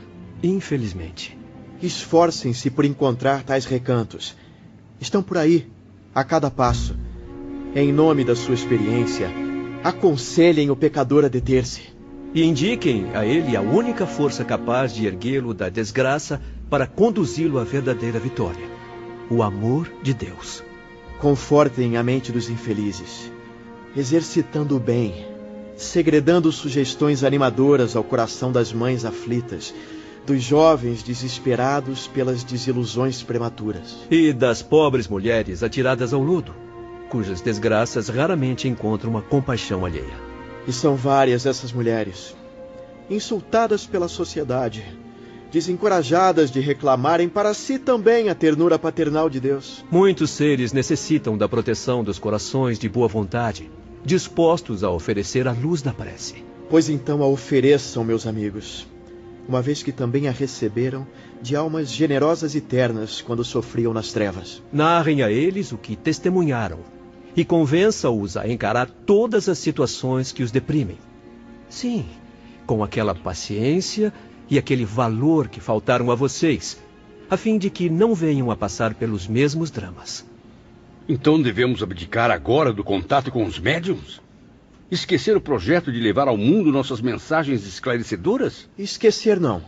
Infelizmente. Esforcem-se por encontrar tais recantos. Estão por aí, a cada passo. Em nome da sua experiência, aconselhem o pecador a deter-se. E indiquem a ele a única força capaz de erguê-lo da desgraça para conduzi-lo à verdadeira vitória: o amor de Deus. Confortem a mente dos infelizes, exercitando o bem, segredando sugestões animadoras ao coração das mães aflitas, dos jovens desesperados pelas desilusões prematuras. E das pobres mulheres atiradas ao lodo, cujas desgraças raramente encontram a compaixão alheia. E são várias essas mulheres, insultadas pela sociedade, desencorajadas de reclamarem para si também a ternura paternal de Deus. Muitos seres necessitam da proteção dos corações de boa vontade, dispostos a oferecer a luz da prece. Pois então a ofereçam, meus amigos, uma vez que também a receberam de almas generosas e ternas quando sofriam nas trevas. Narrem a eles o que testemunharam e convença-os a encarar todas as situações que os deprimem. Sim, com aquela paciência e aquele valor que faltaram a vocês, a fim de que não venham a passar pelos mesmos dramas. Então devemos abdicar agora do contato com os médiuns? Esquecer o projeto de levar ao mundo nossas mensagens esclarecedoras? Esquecer não,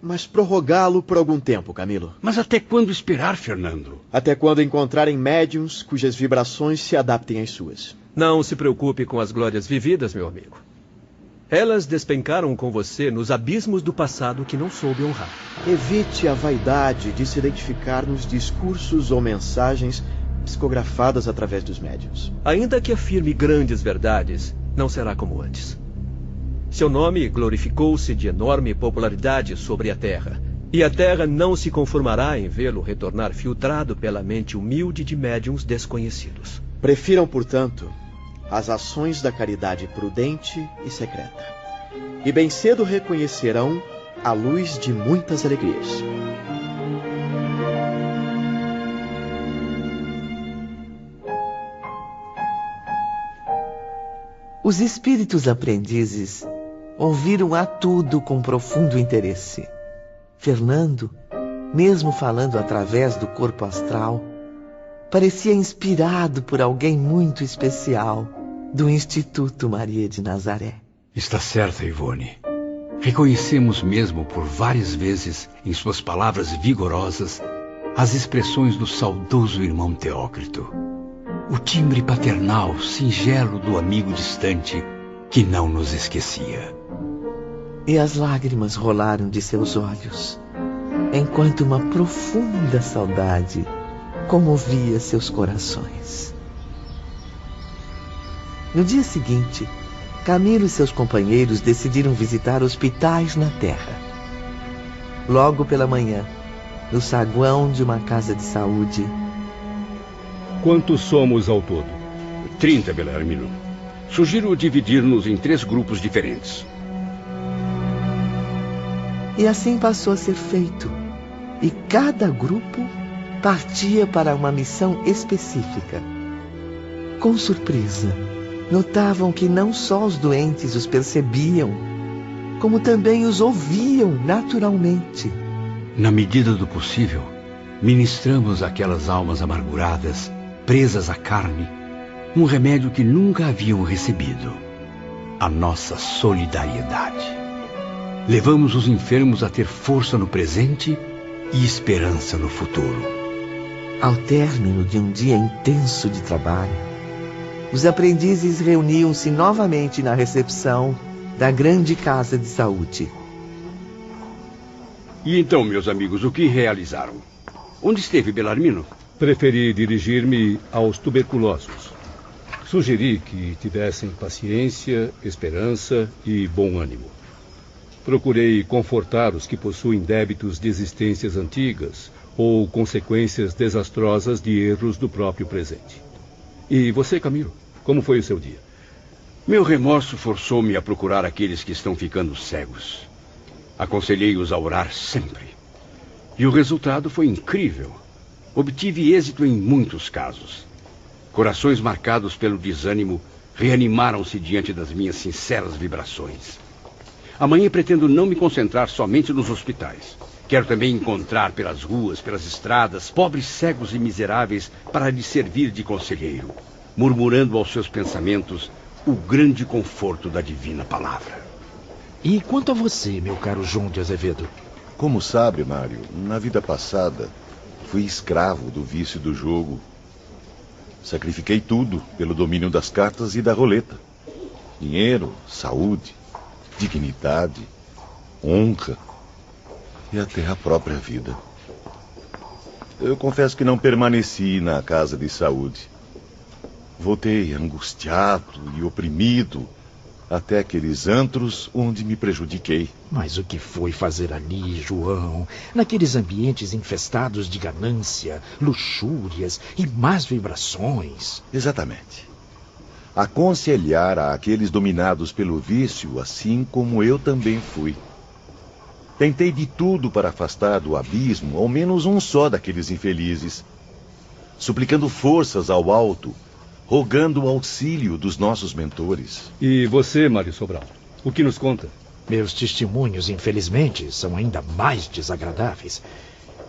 mas prorrogá-lo por algum tempo, Camilo. Mas até quando esperar, Fernando? Até quando encontrarem médiuns cujas vibrações se adaptem às suas. Não se preocupe com as glórias vividas, meu amigo. Elas despencaram com você nos abismos do passado que não soube honrar. Evite a vaidade de se identificar nos discursos ou mensagens psicografadas através dos médiuns. Ainda que afirme grandes verdades, não será como antes. Seu nome glorificou-se de enorme popularidade sobre a Terra, e a Terra não se conformará em vê-lo retornar filtrado pela mente humilde de médiuns desconhecidos. Prefiram, portanto, as ações da caridade prudente e secreta, e bem cedo reconhecerão a luz de muitas alegrias. Os espíritos aprendizes ouviram a tudo com profundo interesse. Fernando, mesmo falando através do corpo astral, parecia inspirado por alguém muito especial do Instituto Maria de Nazaré. Está certa, Ivone. Reconhecemos mesmo por várias vezes, em suas palavras vigorosas, as expressões do saudoso irmão Teócrito. O timbre paternal, singelo do amigo distante, que não nos esquecia. E as lágrimas rolaram de seus olhos, enquanto uma profunda saudade comovia seus corações. No dia seguinte, Camilo e seus companheiros decidiram visitar hospitais na Terra. Logo pela manhã, no saguão de uma casa de saúde. Quantos somos ao todo? 30, Belarmino. Sugiro dividir-nos em 3 grupos diferentes. E assim passou a ser feito. E cada grupo partia para uma missão específica. Com surpresa, notavam que não só os doentes os percebiam, como também os ouviam naturalmente. Na medida do possível, ministramos àquelas almas amarguradas, presas à carne, um remédio que nunca haviam recebido: a nossa solidariedade. Levamos os enfermos a ter força no presente e esperança no futuro. Ao término de um dia intenso de trabalho, os aprendizes reuniam-se novamente na recepção da grande casa de saúde. E então, meus amigos, o que realizaram? Onde esteve Belarmino? Preferi dirigir-me aos tuberculosos. Sugeri que tivessem paciência, esperança e bom ânimo. Procurei confortar os que possuem débitos de existências antigas ou consequências desastrosas de erros do próprio presente. E você, Camilo, como foi o seu dia? Meu remorso forçou-me a procurar aqueles que estão ficando cegos. Aconselhei-os a orar sempre. E o resultado foi incrível. Obtive êxito em muitos casos. Corações marcados pelo desânimo reanimaram-se diante das minhas sinceras vibrações. Amanhã pretendo não me concentrar somente nos hospitais. Quero também encontrar pelas ruas, pelas estradas, pobres cegos e miseráveis para lhes servir de conselheiro, murmurando aos seus pensamentos o grande conforto da divina palavra. E quanto a você, meu caro João de Azevedo? Como sabe, Mário, na vida passada, fui escravo do vício do jogo. Sacrifiquei tudo pelo domínio das cartas e da roleta. Dinheiro, saúde, dignidade, honra e até a própria vida. Eu confesso que não permaneci na casa de saúde. Voltei angustiado e oprimido até aqueles antros onde me prejudiquei. Mas o que foi fazer ali, João? Naqueles ambientes infestados de ganância, luxúrias e más vibrações. Exatamente. Aconselhar àqueles dominados pelo vício, assim como eu também fui. Tentei de tudo para afastar do abismo ao menos um só daqueles infelizes, suplicando forças ao alto, rogando o auxílio dos nossos mentores. E você, Mário Sobral, o que nos conta? Meus testemunhos, infelizmente, são ainda mais desagradáveis.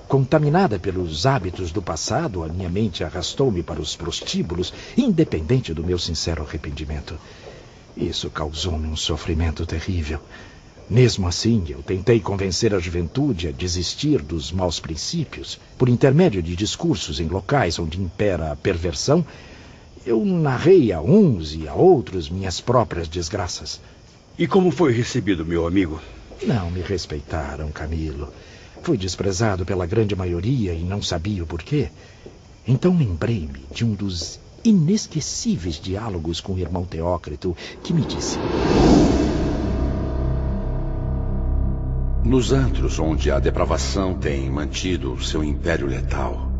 Contaminada pelos hábitos do passado, a minha mente arrastou-me para os prostíbulos, independente do meu sincero arrependimento. Isso causou-me um sofrimento terrível. Mesmo assim, eu tentei convencer a juventude a desistir dos maus princípios. Por intermédio de discursos em locais onde impera a perversão, eu narrei a uns e a outros minhas próprias desgraças. E como foi recebido, meu amigo? Não me respeitaram, Camilo. Fui desprezado pela grande maioria e não sabia o porquê. Então lembrei-me de um dos inesquecíveis diálogos com o irmão Teócrito, que me disse: nos antros onde a depravação tem mantido o seu império letal,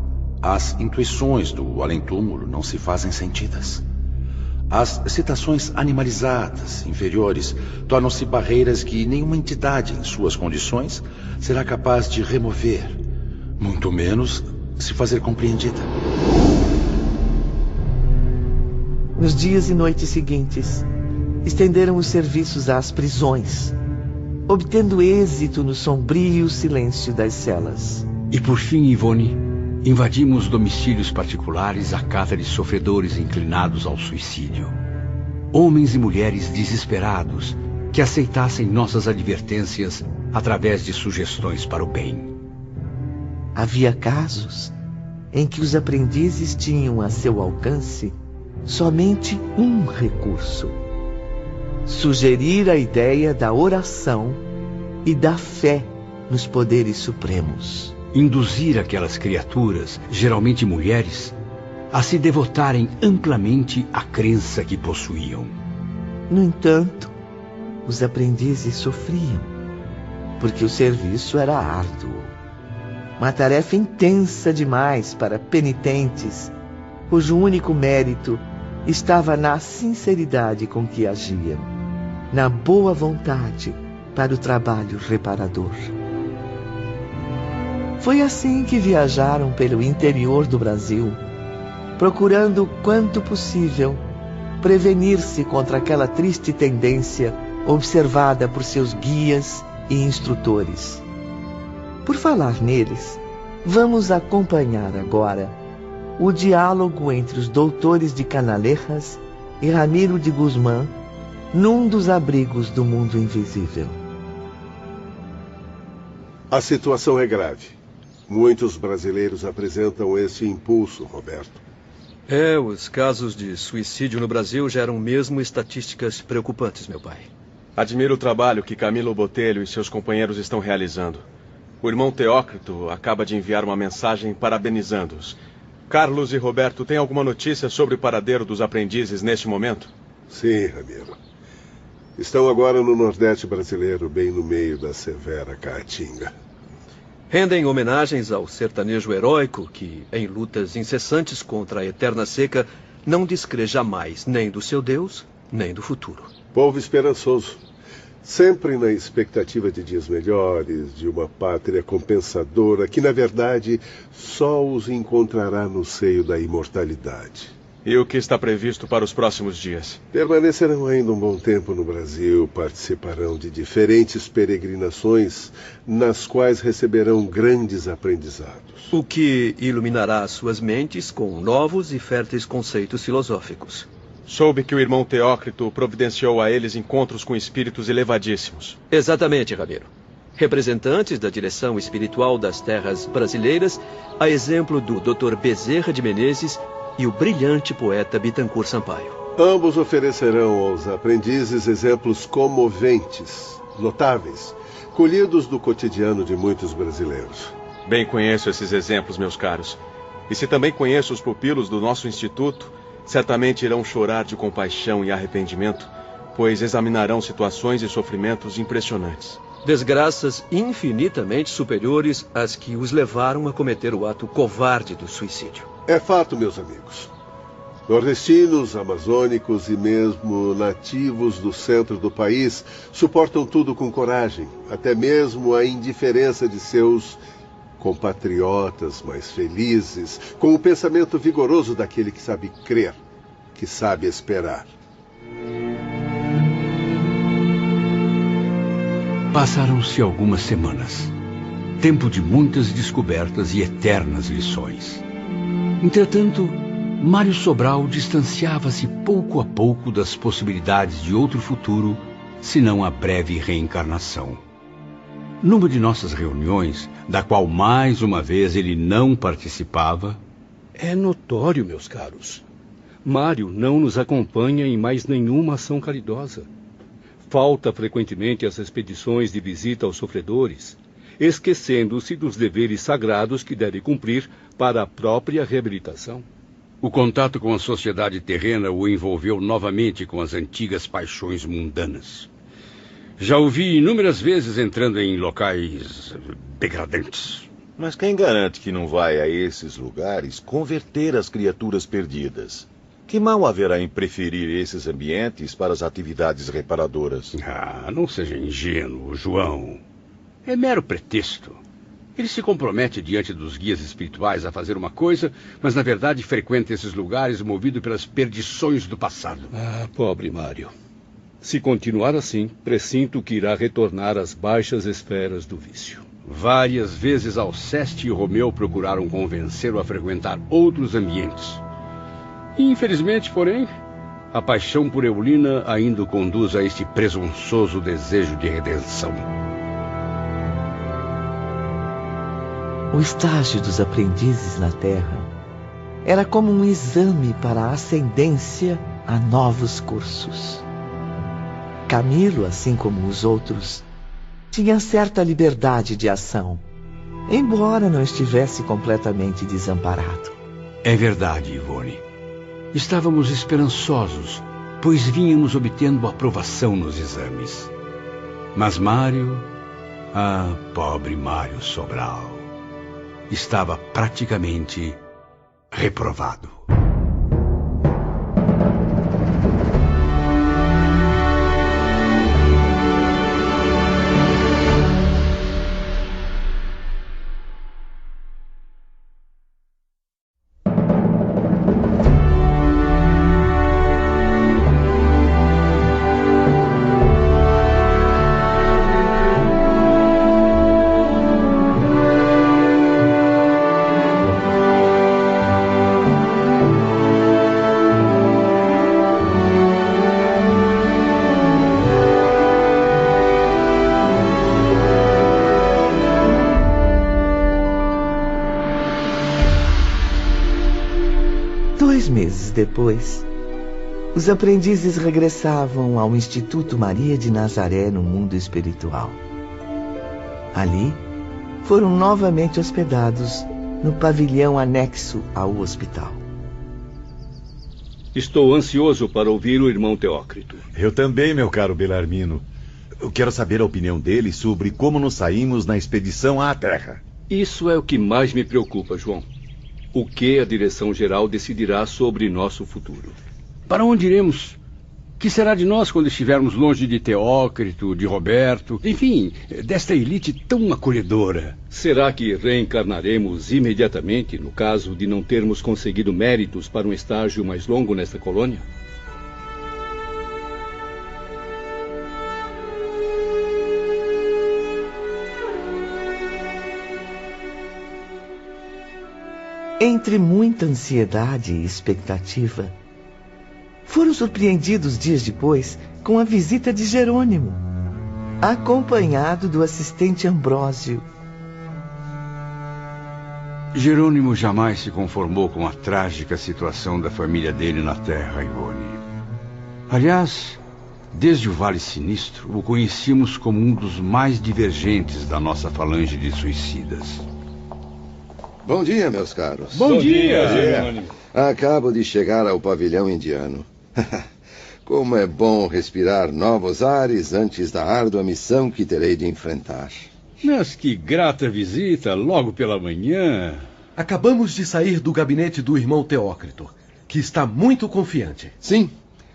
as intuições do além-túmulo não se fazem sentidas. As citações animalizadas, inferiores, tornam-se barreiras que nenhuma entidade em suas condições será capaz de remover, muito menos se fazer compreendida. Nos dias e noites seguintes, estenderam os serviços às prisões, obtendo êxito no sombrio silêncio das celas. E por fim, Ivone, invadimos domicílios particulares à cata de sofredores inclinados ao suicídio. Homens e mulheres desesperados que aceitassem nossas advertências através de sugestões para o bem. Havia casos em que os aprendizes tinham a seu alcance somente um recurso: sugerir a ideia da oração e da fé nos poderes supremos. Induzir aquelas criaturas, geralmente mulheres, a se devotarem amplamente à crença que possuíam. No entanto, os aprendizes sofriam, porque o serviço era árduo. Uma tarefa intensa demais para penitentes, cujo único mérito estava na sinceridade com que agiam, na boa vontade para o trabalho reparador. Foi assim que viajaram pelo interior do Brasil, procurando, quanto possível, prevenir-se contra aquela triste tendência observada por seus guias e instrutores. Por falar neles, vamos acompanhar agora o diálogo entre os doutores de Canalejas e Ramiro de Guzmán, num dos abrigos do mundo invisível. A situação é grave. Muitos brasileiros apresentam esse impulso, Roberto. Os casos de suicídio no Brasil geram mesmo estatísticas preocupantes, meu pai. Admiro o trabalho que Camilo Botelho e seus companheiros estão realizando. O irmão Teócrito acaba de enviar uma mensagem parabenizando-os. Carlos e Roberto, têm alguma notícia sobre o paradeiro dos aprendizes neste momento? Sim, Ramiro. Estão agora no Nordeste brasileiro, bem no meio da severa caatinga. Rendem homenagens ao sertanejo heróico que, em lutas incessantes contra a eterna seca, não descrê jamais nem do seu Deus, nem do futuro. Povo esperançoso, sempre na expectativa de dias melhores, de uma pátria compensadora que, na verdade, só os encontrará no seio da imortalidade. E o que está previsto para os próximos dias? Permanecerão ainda um bom tempo no Brasil, participarão de diferentes peregrinações, nas quais receberão grandes aprendizados. O que iluminará suas mentes com novos e férteis conceitos filosóficos. Soube que o irmão Teócrito providenciou a eles encontros com espíritos elevadíssimos. Exatamente, Ramiro. Representantes da direção espiritual das terras brasileiras, a exemplo do Dr. Bezerra de Menezes e o brilhante poeta Bittencourt Sampaio. Ambos oferecerão aos aprendizes exemplos comoventes, notáveis, colhidos do cotidiano de muitos brasileiros. Bem conheço esses exemplos, meus caros. E se também conheço os pupilos do nosso instituto, certamente irão chorar de compaixão e arrependimento, pois examinarão situações e sofrimentos impressionantes. Desgraças infinitamente superiores às que os levaram a cometer o ato covarde do suicídio. É fato, meus amigos. Nordestinos, amazônicos e mesmo nativos do centro do país suportam tudo com coragem, até mesmo a indiferença de seus compatriotas mais felizes, com o pensamento vigoroso daquele que sabe crer, que sabe esperar. Passaram-se algumas semanas. Tempo de muitas descobertas e eternas lições. Entretanto, Mário Sobral distanciava-se pouco a pouco das possibilidades de outro futuro, senão a breve reencarnação. Numa de nossas reuniões, da qual mais uma vez ele não participava... É notório, meus caros. Mário não nos acompanha em mais nenhuma ação caridosa. Falta frequentemente às expedições de visita aos sofredores, esquecendo-se dos deveres sagrados que deve cumprir para a própria reabilitação. O contato com a sociedade terrena o envolveu novamente com as antigas paixões mundanas. Já o vi inúmeras vezes entrando em locais degradantes. Mas quem garante que não vai a esses lugares converter as criaturas perdidas? Que mal haverá em preferir esses ambientes para as atividades reparadoras? Não seja ingênuo, João. É mero pretexto. Ele se compromete diante dos guias espirituais a fazer uma coisa, mas na verdade frequenta esses lugares movido pelas perdições do passado. Pobre Mário. Se continuar assim, pressinto que irá retornar às baixas esferas do vício. Várias vezes Alceste e Romeu procuraram convencê-lo a frequentar outros ambientes. Infelizmente, porém, a paixão por Eulina ainda o conduz a este presunçoso desejo de redenção. O estágio dos aprendizes na Terra era como um exame para a ascendência a novos cursos. Camilo, assim como os outros, tinha certa liberdade de ação, embora não estivesse completamente desamparado. É verdade, Ivone. Estávamos esperançosos, pois vínhamos obtendo aprovação nos exames. Mas Mário, pobre Mário Sobral, estava praticamente reprovado. Meses depois, os aprendizes regressavam ao Instituto Maria de Nazaré no mundo espiritual. Ali, foram novamente hospedados no pavilhão anexo ao hospital. Estou ansioso para ouvir o irmão Teócrito. Eu também, meu caro Belarmino. Eu quero saber a opinião dele sobre como nos saímos na expedição à Terra. Isso é o que mais me preocupa, João. O que a direção-geral decidirá sobre nosso futuro? Para onde iremos? O que será de nós quando estivermos longe de Teócrito, de Roberto, enfim, desta elite tão acolhedora? Será que reencarnaremos imediatamente no caso de não termos conseguido méritos para um estágio mais longo nesta colônia? Entre muita ansiedade e expectativa, foram surpreendidos dias depois com a visita de Jerônimo, acompanhado do assistente Ambrósio. Jerônimo jamais se conformou com a trágica situação da família dele na Terra, Ivone. Aliás, desde o Vale Sinistro, o conhecíamos como um dos mais divergentes da nossa falange de suicidas. Bom dia, meus caros. Bom dia, Jerônimo. Acabo de chegar ao pavilhão indiano. Como é bom respirar novos ares antes da árdua missão que terei de enfrentar. Mas que grata visita, logo pela manhã. Acabamos de sair do gabinete do irmão Teócrito, que está muito confiante. Sim,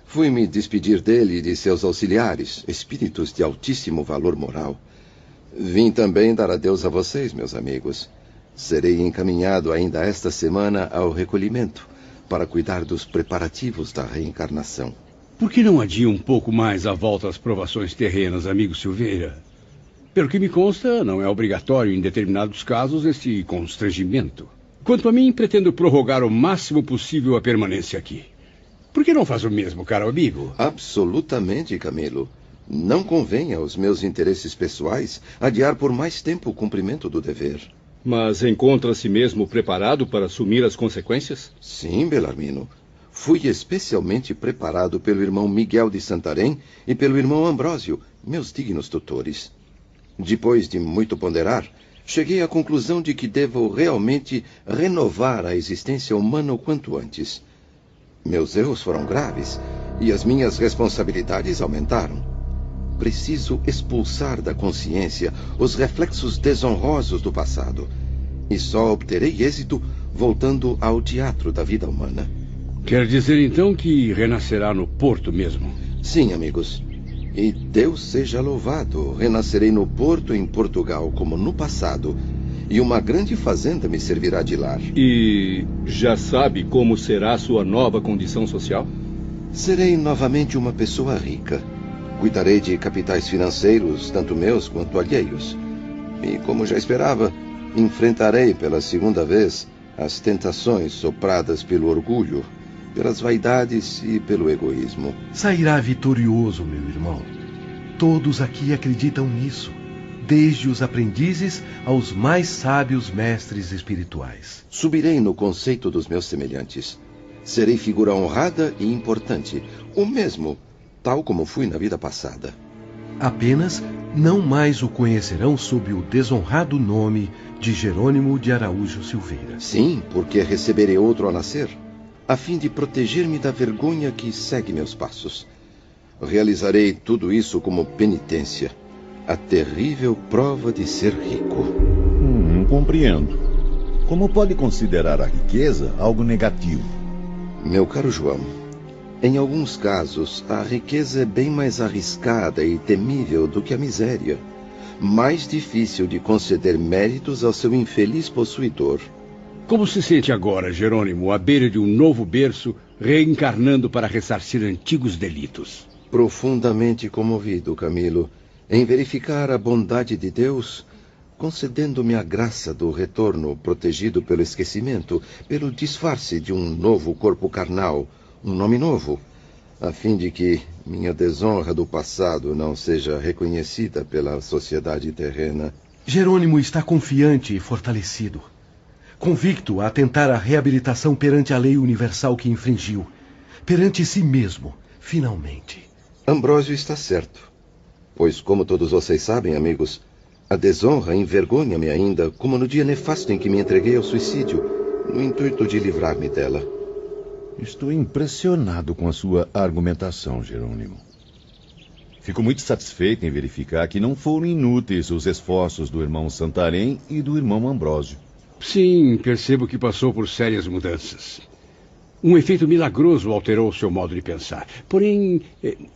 fui me despedir dele e de seus auxiliares, espíritos de altíssimo valor moral. Vim também dar adeus a vocês, meus amigos. Serei encaminhado ainda esta semana ao recolhimento para cuidar dos preparativos da reencarnação. Por que não adia um pouco mais a volta às provações terrenas, amigo Silveira? Pelo que me consta, não é obrigatório em determinados casos esse constrangimento. Quanto a mim, pretendo prorrogar o máximo possível a permanência aqui. Por que não faz o mesmo, caro amigo? Absolutamente, Camilo. Não convém aos meus interesses pessoais adiar por mais tempo o cumprimento do dever. Mas encontra-se mesmo preparado para assumir as consequências? Sim, Belarmino. Fui especialmente preparado pelo irmão Miguel de Santarém e pelo irmão Ambrósio, meus dignos tutores. Depois de muito ponderar, cheguei à conclusão de que devo realmente renovar a existência humana o quanto antes. Meus erros foram graves e as minhas responsabilidades aumentaram. Preciso expulsar da consciência os reflexos desonrosos do passado. E só obterei êxito voltando ao teatro da vida humana. Quer dizer, então, que renascerá no Porto mesmo? Sim, amigos. E Deus seja louvado, renascerei no Porto, em Portugal, como no passado. E uma grande fazenda me servirá de lar. E já sabe como será sua nova condição social? Serei novamente uma pessoa rica. Cuidarei de capitais financeiros, tanto meus quanto alheios. E, como já esperava, enfrentarei pela segunda vez as tentações sopradas pelo orgulho, pelas vaidades e pelo egoísmo. Sairá vitorioso, meu irmão. Todos aqui acreditam nisso, desde os aprendizes aos mais sábios mestres espirituais. Subirei no conceito dos meus semelhantes. Serei figura honrada e importante, o mesmo, tal como fui na vida passada. Apenas não mais o conhecerão sob o desonrado nome de Jerônimo de Araújo Silveira. Sim, porque receberei outro ao nascer, a fim de proteger-me da vergonha que segue meus passos. Realizarei tudo isso como penitência, a terrível prova de ser rico. Compreendo. Como pode considerar a riqueza algo negativo? Meu caro João, em alguns casos, a riqueza é bem mais arriscada e temível do que a miséria. Mais difícil de conceder méritos ao seu infeliz possuidor. Como se sente agora, Jerônimo, à beira de um novo berço, reencarnando para ressarcir antigos delitos? Profundamente comovido, Camilo, em verificar a bondade de Deus, concedendo-me a graça do retorno protegido pelo esquecimento, pelo disfarce de um novo corpo carnal, um nome novo, a fim de que minha desonra do passado não seja reconhecida pela sociedade terrena. Jerônimo está confiante e fortalecido, convicto a tentar a reabilitação perante a lei universal que infringiu, perante si mesmo, finalmente. Ambrósio está certo, pois, como todos vocês sabem, amigos, a desonra envergonha-me ainda, como no dia nefasto em que me entreguei ao suicídio, no intuito de livrar-me dela. Estou impressionado com a sua argumentação, Jerônimo. Fico muito satisfeito em verificar que não foram inúteis os esforços do irmão Santarém e do irmão Ambrósio. Sim, percebo que passou por sérias mudanças. Um efeito milagroso alterou seu modo de pensar. Porém,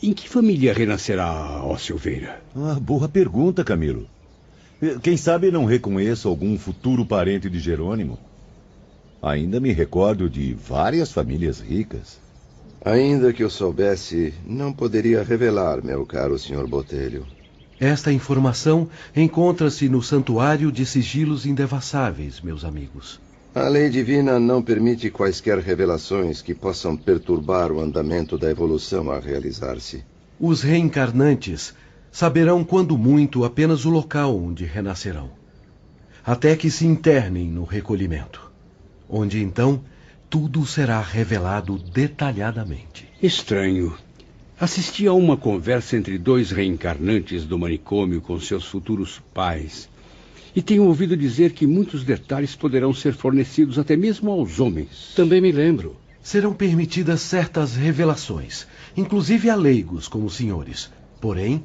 em que família renascerá, ó Silveira? Boa pergunta, Camilo. Quem sabe não reconheço algum futuro parente de Jerônimo. Ainda me recordo de várias famílias ricas. Ainda que eu soubesse, não poderia revelar, meu caro Sr. Botelho. Esta informação encontra-se no Santuário de Sigilos Indevassáveis, meus amigos. A lei divina não permite quaisquer revelações que possam perturbar o andamento da evolução a realizar-se. Os reencarnantes saberão quando muito apenas o local onde renascerão, até que se internem no recolhimento, onde então tudo será revelado detalhadamente. Estranho. Assisti a uma conversa entre dois reencarnantes do manicômio com seus futuros pais, e tenho ouvido dizer que muitos detalhes poderão ser fornecidos até mesmo aos homens. Também me lembro. Serão permitidas certas revelações, inclusive a leigos como os senhores, porém,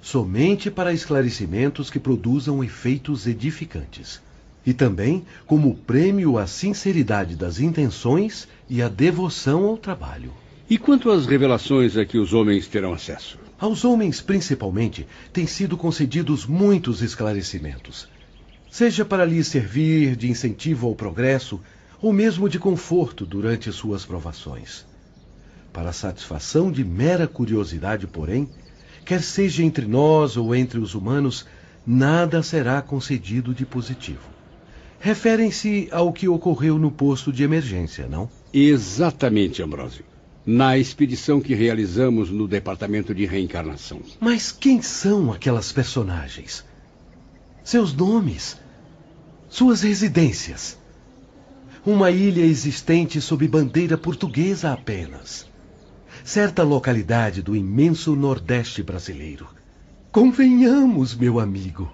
somente para esclarecimentos que produzam efeitos edificantes. E também como prêmio à sinceridade das intenções e à devoção ao trabalho. E quanto às revelações a que os homens terão acesso? Aos homens, principalmente, têm sido concedidos muitos esclarecimentos. Seja para lhes servir de incentivo ao progresso, ou mesmo de conforto durante suas provações. Para a satisfação de mera curiosidade, porém, quer seja entre nós ou entre os humanos, nada será concedido de positivo. Referem-se ao que ocorreu no posto de emergência, não? Exatamente, Ambrósio. Na expedição que realizamos no Departamento de Reencarnação. Mas quem são aquelas personagens? Seus nomes? Suas residências? Uma ilha existente sob bandeira portuguesa apenas. Certa localidade do imenso Nordeste brasileiro. Convenhamos, meu amigo,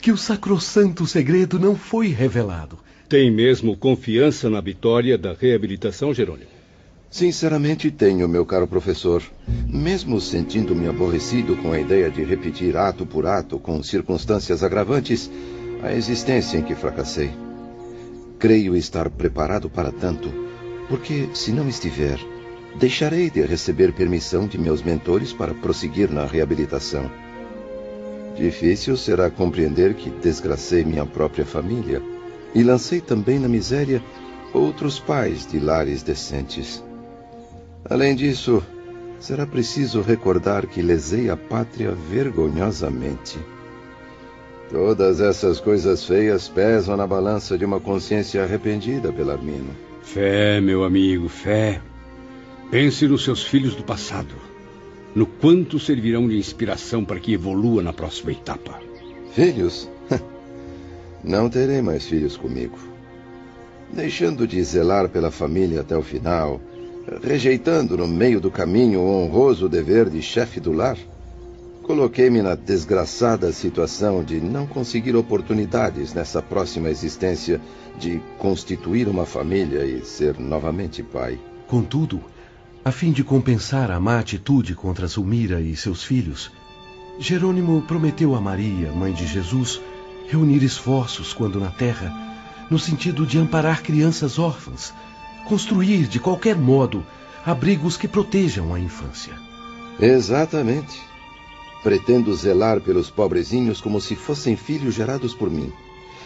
que o sacrossanto segredo não foi revelado. Tem mesmo confiança na vitória da reabilitação, Jerônimo? Sinceramente tenho, meu caro professor. Mesmo sentindo-me aborrecido com a ideia de repetir ato por ato, com circunstâncias agravantes, a existência em que fracassei. Creio estar preparado para tanto, porque, se não estiver, deixarei de receber permissão de meus mentores para prosseguir na reabilitação. Difícil será compreender que desgracei minha própria família e lancei também na miséria outros pais de lares decentes. Além disso, será preciso recordar que lesei a pátria vergonhosamente. Todas essas coisas feias pesam na balança de uma consciência arrependida, Belarmino. Fé, meu amigo, fé. Pense nos seus filhos do passado. No quanto servirão de inspiração para que evolua na próxima etapa. Filhos? Não terei mais filhos comigo. Deixando de zelar pela família até o final, rejeitando no meio do caminho o honroso dever de chefe do lar, coloquei-me na desgraçada situação de não conseguir oportunidades nessa próxima existência de constituir uma família e ser novamente pai. Contudo, a fim de compensar a má atitude contra Zulmira e seus filhos, Jerônimo prometeu a Maria, mãe de Jesus, reunir esforços quando na terra, no sentido de amparar crianças órfãs, construir, de qualquer modo, abrigos que protejam a infância. Exatamente. Pretendo zelar pelos pobrezinhos como se fossem filhos gerados por mim.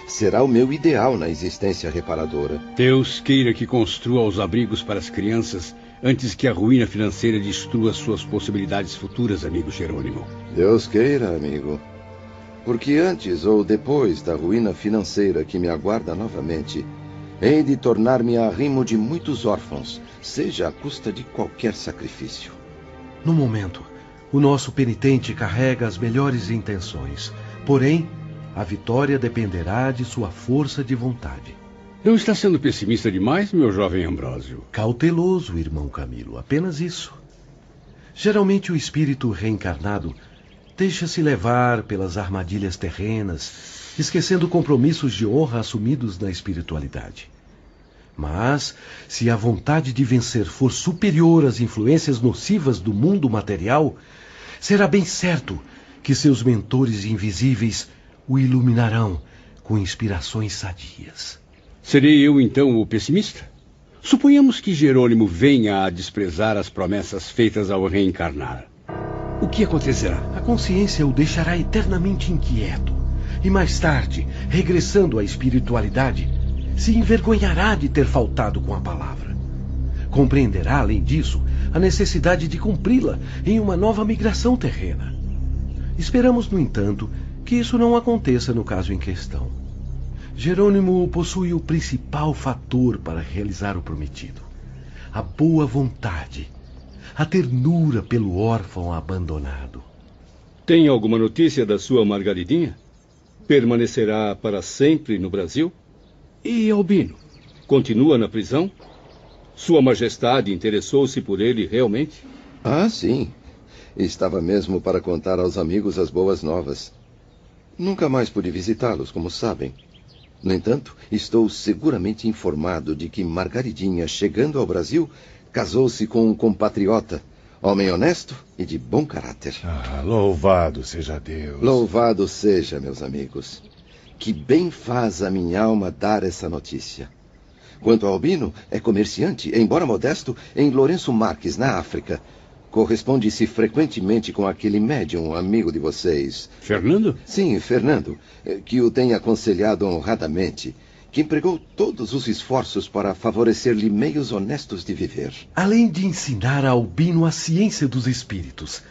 Será o meu ideal na existência reparadora. Deus queira que construa os abrigos para as crianças antes que a ruína financeira destrua suas possibilidades futuras, amigo Jerônimo. Deus queira, amigo. Porque antes ou depois da ruína financeira que me aguarda novamente, hei de tornar-me arrimo de muitos órfãos, seja à custa de qualquer sacrifício. No momento, o nosso penitente carrega as melhores intenções, porém, a vitória dependerá de sua força de vontade. Não está sendo pessimista demais, meu jovem Ambrósio? Cauteloso, irmão Camilo, apenas isso. Geralmente o espírito reencarnado deixa-se levar pelas armadilhas terrenas, esquecendo compromissos de honra assumidos na espiritualidade. Mas, se a vontade de vencer for superior às influências nocivas do mundo material, será bem certo que seus mentores invisíveis o iluminarão com inspirações sadias. Serei eu, então, o pessimista? Suponhamos que Jerônimo venha a desprezar as promessas feitas ao reencarnar. O que acontecerá? A consciência o deixará eternamente inquieto. E mais tarde, regressando à espiritualidade, se envergonhará de ter faltado com a palavra. Compreenderá, além disso, a necessidade de cumpri-la em uma nova migração terrena. Esperamos, no entanto, que isso não aconteça no caso em questão. Jerônimo possui o principal fator para realizar o prometido: a boa vontade, a ternura pelo órfão abandonado. Tem alguma notícia da sua Margaridinha? Permanecerá para sempre no Brasil? E Albino? Continua na prisão? Sua Majestade interessou-se por ele realmente? Ah, sim. Estava mesmo para contar aos amigos as boas novas. Nunca mais pude visitá-los, como sabem. No entanto, estou seguramente informado de que Margaridinha, chegando ao Brasil, casou-se com um compatriota, homem honesto e de bom caráter. Ah, louvado seja Deus. Louvado seja, meus amigos. Que bem faz a minha alma dar essa notícia. Quanto ao Albino, é comerciante, embora modesto, em Lourenço Marques, na África. Corresponde-se frequentemente com aquele médium amigo de vocês. Fernando? Sim, Fernando, que o tem aconselhado honradamente, que empregou todos os esforços para favorecer-lhe meios honestos de viver. Além de ensinar a Albino a ciência dos espíritos,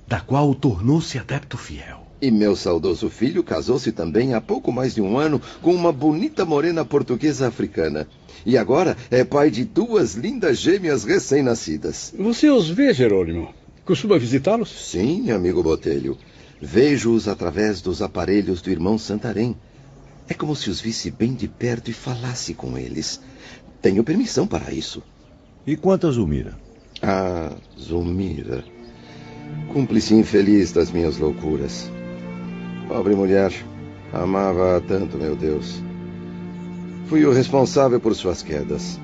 da qual tornou-se adepto fiel. E meu saudoso filho casou-se também há pouco mais de um ano com uma bonita morena portuguesa africana. E agora é pai de 2 lindas gêmeas recém-nascidas. Você os vê, Jerônimo? Costuma visitá-los? Sim, amigo Botelho. Vejo-os através dos aparelhos do irmão Santarém. É como se os visse bem de perto e falasse com eles. Tenho permissão para isso. E quanto a Zulmira? Ah, Zulmira. Cúmplice infeliz das minhas loucuras. Pobre mulher. Amava-a tanto, meu Deus. Fui o responsável por suas quedas.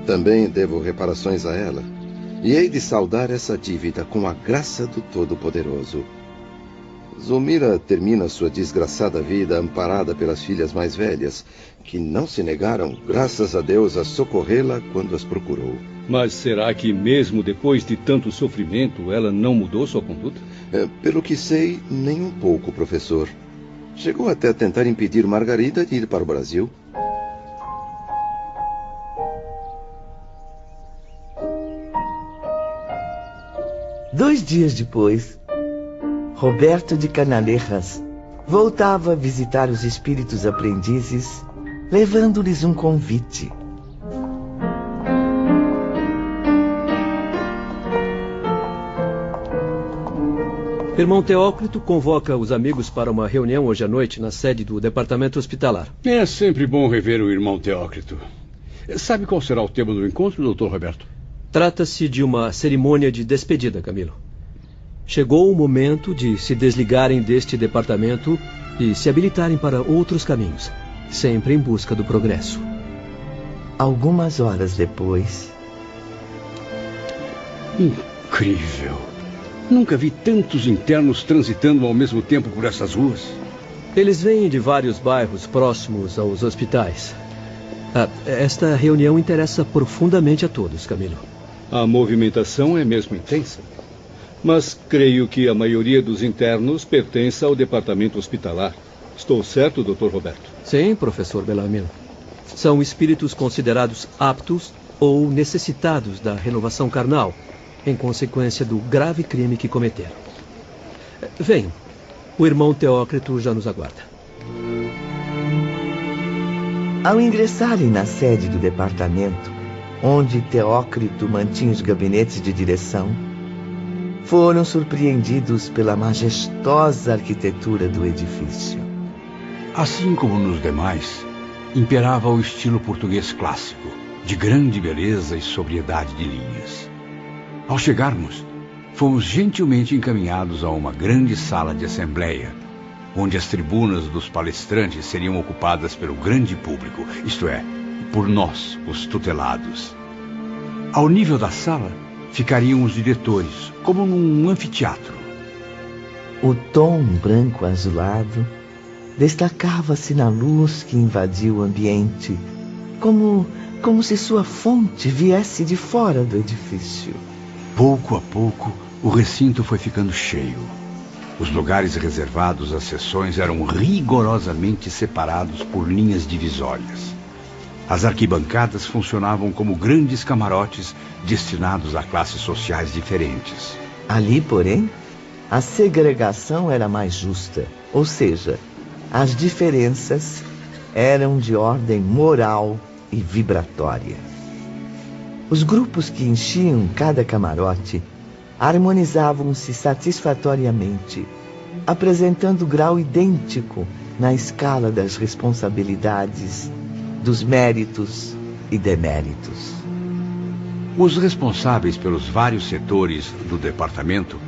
Também devo reparações a ela. E hei de saldar essa dívida com a graça do Todo-Poderoso. Zulmira termina sua desgraçada vida amparada pelas filhas mais velhas, que não se negaram, graças a Deus, a socorrê-la quando as procurou. Mas será que mesmo depois de tanto sofrimento ela não mudou sua conduta? Pelo que sei, nem um pouco, professor. Chegou até a tentar impedir Margarida de ir para o Brasil. 2 dias depois, Roberto de Canalejas voltava a visitar os espíritos aprendizes, levando-lhes um convite. Irmão Teócrito convoca os amigos para uma reunião hoje à noite na sede do departamento hospitalar. É sempre bom rever o irmão Teócrito. Sabe qual será o tema do encontro, Dr. Roberto? Trata-se de uma cerimônia de despedida, Camilo. Chegou o momento de se desligarem deste departamento e se habilitarem para outros caminhos, sempre em busca do progresso. Algumas horas depois... Incrível! Nunca vi tantos internos transitando ao mesmo tempo por essas ruas. Eles vêm de vários bairros próximos aos hospitais. Esta reunião interessa profundamente a todos, Camilo. A movimentação é mesmo intensa. Mas creio que a maioria dos internos pertence ao departamento hospitalar. Estou certo, Dr. Roberto? Sim, professor Bellarmino. São espíritos considerados aptos ou necessitados da renovação carnal, em consequência do grave crime que cometeram. Venham, o irmão Teócrito já nos aguarda. Ao ingressarem na sede do departamento, onde Teócrito mantinha os gabinetes de direção, foram surpreendidos pela majestosa arquitetura do edifício. Assim como nos demais, imperava o estilo português clássico, de grande beleza e sobriedade de linhas. Ao chegarmos, fomos gentilmente encaminhados a uma grande sala de assembleia, onde as tribunas dos palestrantes seriam ocupadas pelo grande público, isto é, por nós, os tutelados. Ao nível da sala, ficariam os diretores, como num anfiteatro. O tom branco azulado destacava-se na luz que invadiu o ambiente, como se sua fonte viesse de fora do edifício. Pouco a pouco, o recinto foi ficando cheio. Os lugares reservados às sessões eram rigorosamente separados por linhas divisórias. As arquibancadas funcionavam como grandes camarotes destinados a classes sociais diferentes. Ali, porém, a segregação era mais justa, ou seja, as diferenças eram de ordem moral e vibratória. Os grupos que enchiam cada camarote harmonizavam-se satisfatoriamente, apresentando grau idêntico na escala das responsabilidades, dos méritos e deméritos. Os responsáveis pelos vários setores do departamento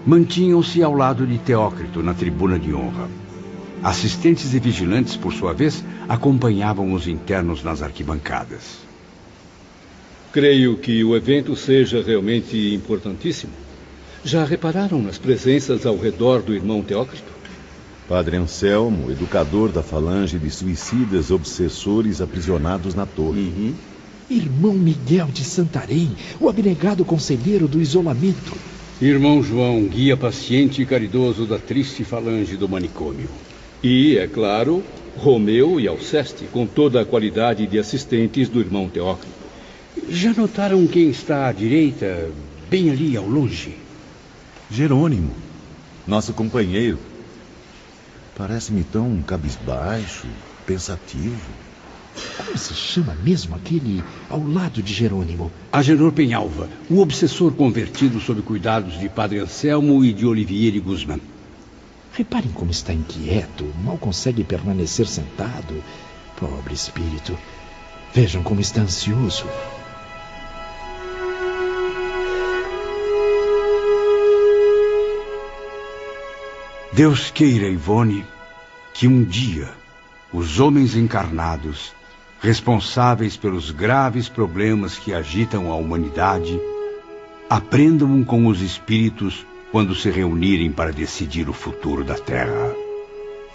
mantinham-se ao lado de Teócrito na tribuna de honra. Assistentes e vigilantes, por sua vez, acompanhavam os internos nas arquibancadas. Creio que o evento seja realmente importantíssimo. Já repararam nas presenças ao redor do irmão Teócrito? Padre Anselmo, educador da falange de suicidas obsessores aprisionados na torre. Irmão Miguel de Santarém, o abnegado conselheiro do isolamento. Irmão João, guia paciente e caridoso da triste falange do manicômio. E, é claro, Romeu e Alceste, com toda a qualidade de assistentes do irmão Teócrito. Já notaram quem está à direita, bem ali ao longe? Jerônimo, nosso companheiro. Parece-me tão cabisbaixo, pensativo. Como se chama mesmo aquele ao lado de Jerônimo? Agenor Penhalva, o obsessor convertido sob cuidados de Padre Anselmo e de Olivieri Guzmán. Reparem como está inquieto, mal consegue permanecer sentado. Pobre espírito. Vejam como está ansioso. Deus queira, Ivone, que um dia os homens encarnados, responsáveis pelos graves problemas que agitam a humanidade, aprendam com os espíritos quando se reunirem para decidir o futuro da Terra.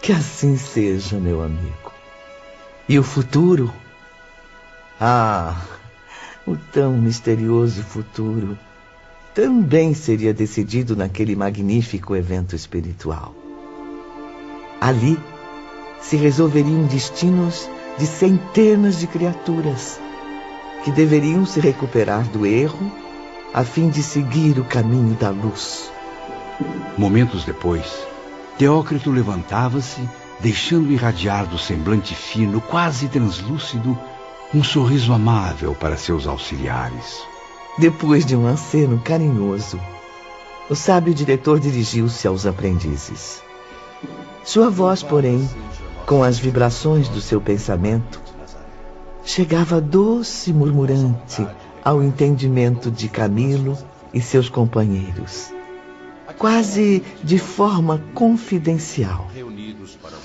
Que assim seja, meu amigo. E o futuro? Ah, o tão misterioso futuro também seria decidido naquele magnífico evento espiritual. Ali se resolveriam destinos de centenas de criaturas que deveriam se recuperar do erro a fim de seguir o caminho da luz. Momentos depois, Teócrito levantava-se, deixando irradiar do semblante fino, quase translúcido, um sorriso amável para seus auxiliares. Depois de um aceno carinhoso, o sábio diretor dirigiu-se aos aprendizes. Sua voz, porém, com as vibrações do seu pensamento, chegava doce e murmurante ao entendimento de Camilo e seus companheiros, quase de forma confidencial.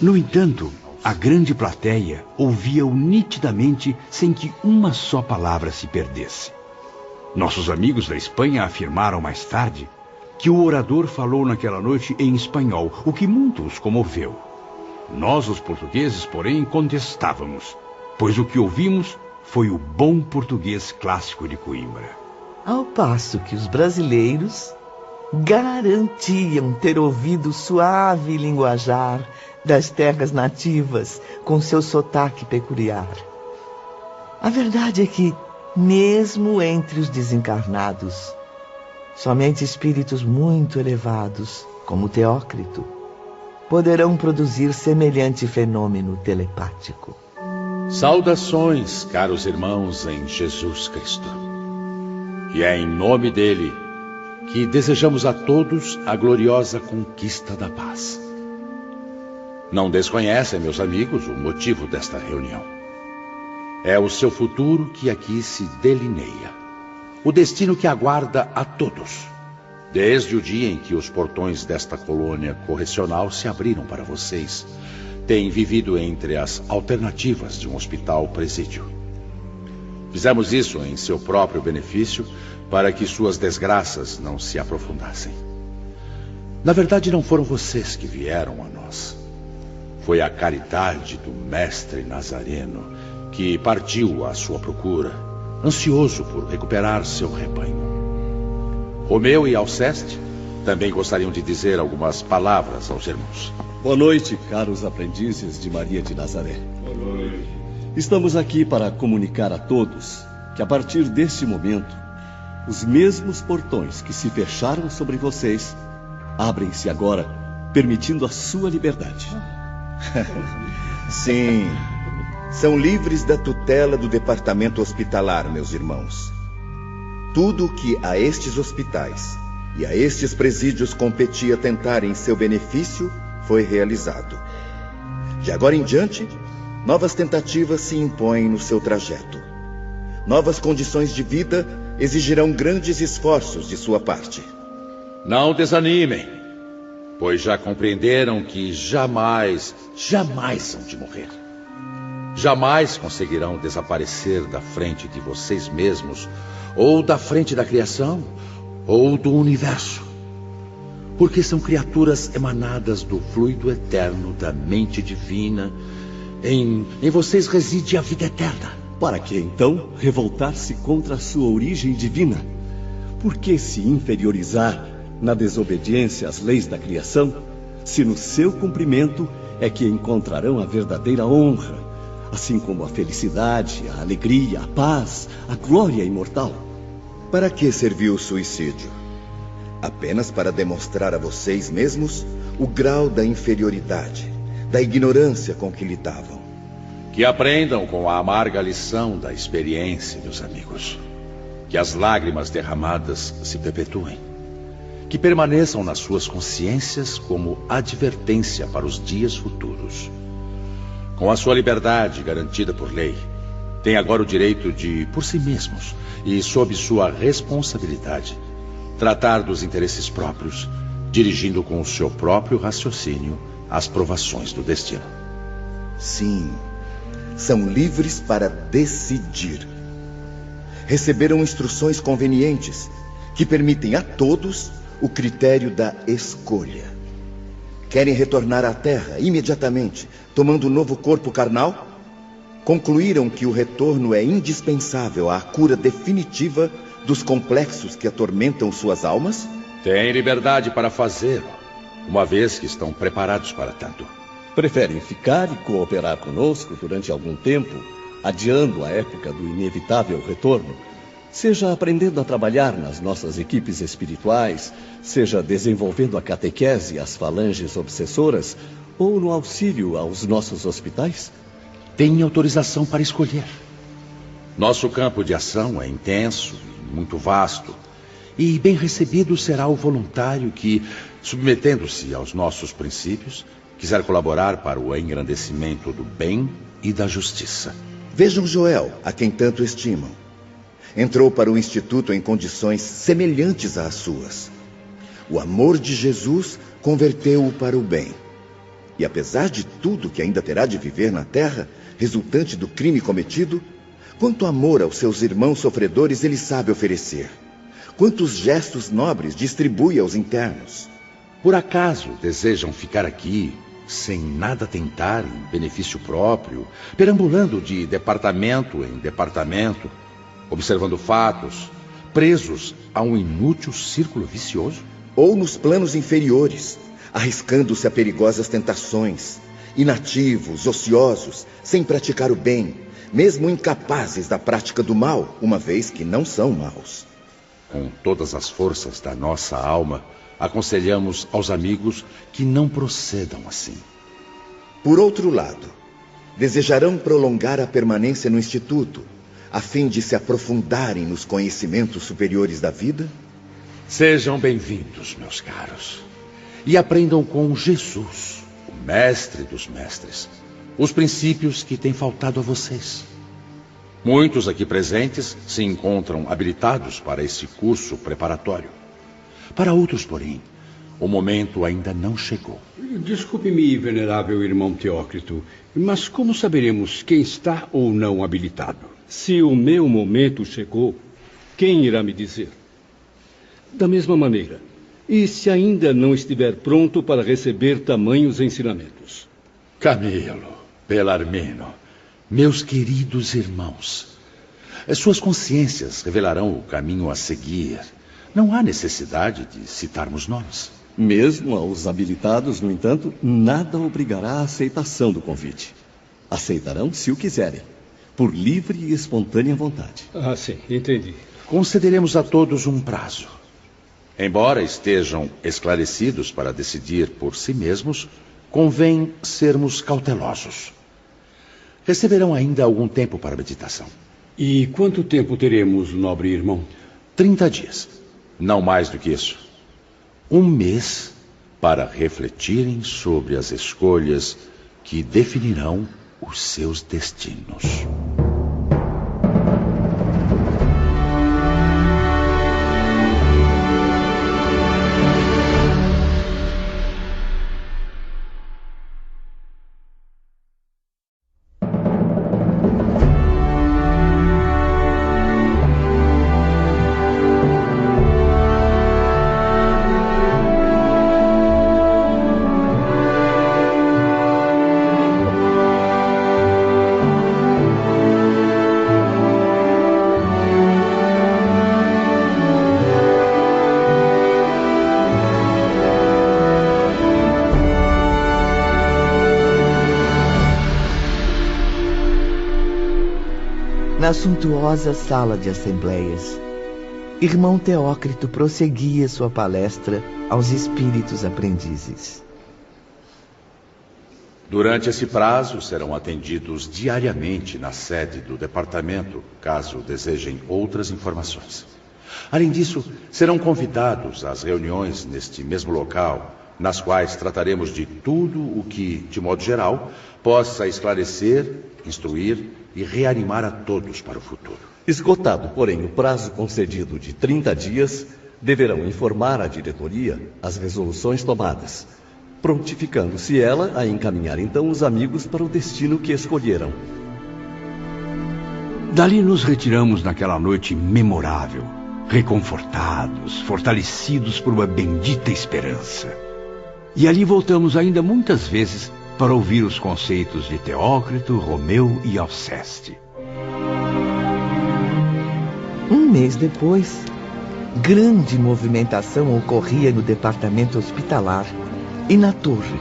No entanto, a grande plateia ouvia-o nitidamente sem que uma só palavra se perdesse. Nossos amigos da Espanha afirmaram mais tarde que o orador falou naquela noite em espanhol, o que muito os comoveu. Nós, os portugueses, porém, contestávamos, pois o que ouvimos foi o bom português clássico de Coimbra. Ao passo que os brasileiros garantiam ter ouvido o suave linguajar das terras nativas com seu sotaque peculiar. A verdade é que, mesmo entre os desencarnados, somente espíritos muito elevados, como Teócrito, poderão produzir semelhante fenômeno telepático. Saudações, caros irmãos em Jesus Cristo. E é em nome dele que desejamos a todos a gloriosa conquista da paz. Não desconhecem, meus amigos, o motivo desta reunião. É o seu futuro que aqui se delineia. O destino que aguarda a todos, desde o dia em que os portões desta colônia correcional se abriram para vocês. Têm vivido entre as alternativas de um hospital-presídio. Fizemos isso em seu próprio benefício, para que suas desgraças não se aprofundassem. Na verdade, não foram vocês que vieram a nós. Foi a caridade do Mestre Nazareno que partiu à sua procura, ansioso por recuperar seu rebanho. Romeu e Alceste também gostariam de dizer algumas palavras aos irmãos. Boa noite, caros aprendizes de Maria de Nazaré. Boa noite. Estamos aqui para comunicar a todos que, a partir deste momento, os mesmos portões que se fecharam sobre vocês abrem-se agora, permitindo a sua liberdade. Sim, são livres da tutela do departamento hospitalar, meus irmãos. Tudo o que a estes hospitais e a estes presídios competia tentar em seu benefício foi realizado. De agora em diante, novas tentativas se impõem no seu trajeto. Novas condições de vida exigirão grandes esforços de sua parte. Não desanimem, pois já compreenderam que jamais hão de morrer. Jamais conseguirão desaparecer da frente de vocês mesmos, ou da frente da criação, ou do universo. Porque são criaturas emanadas do fluido eterno da mente divina. Em vocês reside a vida eterna. Para que, então, revoltar-se contra a sua origem divina? Por que se inferiorizar na desobediência às leis da criação, se no seu cumprimento é que encontrarão a verdadeira honra, assim como a felicidade, a alegria, a paz, a glória imortal? Para que serviu o suicídio? Apenas para demonstrar a vocês mesmos o grau da inferioridade, da ignorância com que lidavam. Que aprendam com a amarga lição da experiência, meus amigos. Que as lágrimas derramadas se perpetuem. Que permaneçam nas suas consciências como advertência para os dias futuros. Com a sua liberdade garantida por lei, têm agora o direito de, por si mesmos e sob sua responsabilidade, tratar dos interesses próprios, dirigindo com o seu próprio raciocínio as provações do destino. Sim, são livres para decidir. Receberam instruções convenientes que permitem a todos o critério da escolha. Querem retornar à Terra imediatamente, tomando um novo corpo carnal? Concluíram que o retorno é indispensável à cura definitiva dos complexos que atormentam suas almas? Têm liberdade para fazê-lo, uma vez que estão preparados para tanto. Preferem ficar e cooperar conosco durante algum tempo, adiando a época do inevitável retorno, Seja aprendendo a trabalhar nas nossas equipes espirituais, seja desenvolvendo a catequese e as falanges obsessoras, ou no auxílio aos nossos hospitais? Tem autorização para escolher. Nosso campo de ação é intenso e muito vasto, e bem recebido será o voluntário que, submetendo-se aos nossos princípios, quiser colaborar para o engrandecimento do bem e da justiça. Vejam Joel, a quem tanto estimam. Entrou para o Instituto em condições semelhantes às suas. O amor de Jesus converteu-o para o bem. E apesar de tudo que ainda terá de viver na terra, resultante do crime cometido, quanto amor aos seus irmãos sofredores ele sabe oferecer. Quantos gestos nobres distribui aos internos. Por acaso desejam ficar aqui, sem nada tentar em benefício próprio, perambulando de departamento em departamento, observando fatos, presos a um inútil círculo vicioso? Ou nos planos inferiores, arriscando-se a perigosas tentações, inativos, ociosos, sem praticar o bem, mesmo incapazes da prática do mal, uma vez que não são maus. Com todas as forças da nossa alma, aconselhamos aos amigos que não procedam assim. Por outro lado, desejarão prolongar a permanência no Instituto, a fim de se aprofundarem nos conhecimentos superiores da vida? Sejam bem-vindos, meus caros. E aprendam com Jesus, o mestre dos mestres, os princípios que têm faltado a vocês. Muitos aqui presentes se encontram habilitados para esse curso preparatório. Para outros, porém, o momento ainda não chegou. Desculpe-me, venerável irmão Teócrito, mas como saberemos quem está ou não habilitado? Se o meu momento chegou, quem irá me dizer? Da mesma maneira, e se ainda não estiver pronto para receber tamanhos ensinamentos? Camilo, Belarmino, meus queridos irmãos, suas consciências revelarão o caminho a seguir. Não há necessidade de citarmos nomes. Mesmo aos habilitados, no entanto, nada obrigará à aceitação do convite. Aceitarão se o quiserem, por livre e espontânea vontade. Ah, sim, entendi. Concederemos a todos um prazo. Embora estejam esclarecidos para decidir por si mesmos, convém sermos cautelosos. Receberão ainda algum tempo para meditação. E quanto tempo teremos, nobre irmão? 30 dias. Não mais do que isso. 1 mês para refletirem sobre as escolhas que definirão os seus destinos. Na suntuosa sala de assembleias, irmão Teócrito prosseguia sua palestra aos espíritos aprendizes. Durante esse prazo, serão atendidos diariamente na sede do departamento, caso desejem outras informações. Além disso, serão convidados às reuniões neste mesmo local, nas quais trataremos de tudo o que, de modo geral, possa esclarecer, instruir e reanimar a todos para o futuro. Esgotado, porém, o prazo concedido de 30 dias, deverão informar à diretoria as resoluções tomadas, prontificando-se ela a encaminhar então os amigos para o destino que escolheram. Dali nos retiramos naquela noite memorável, reconfortados, fortalecidos por uma bendita esperança. E ali voltamos ainda muitas vezes para ouvir os conceitos de Teócrito, Romeu e Alceste. Um mês depois, grande movimentação ocorria no departamento hospitalar e na torre.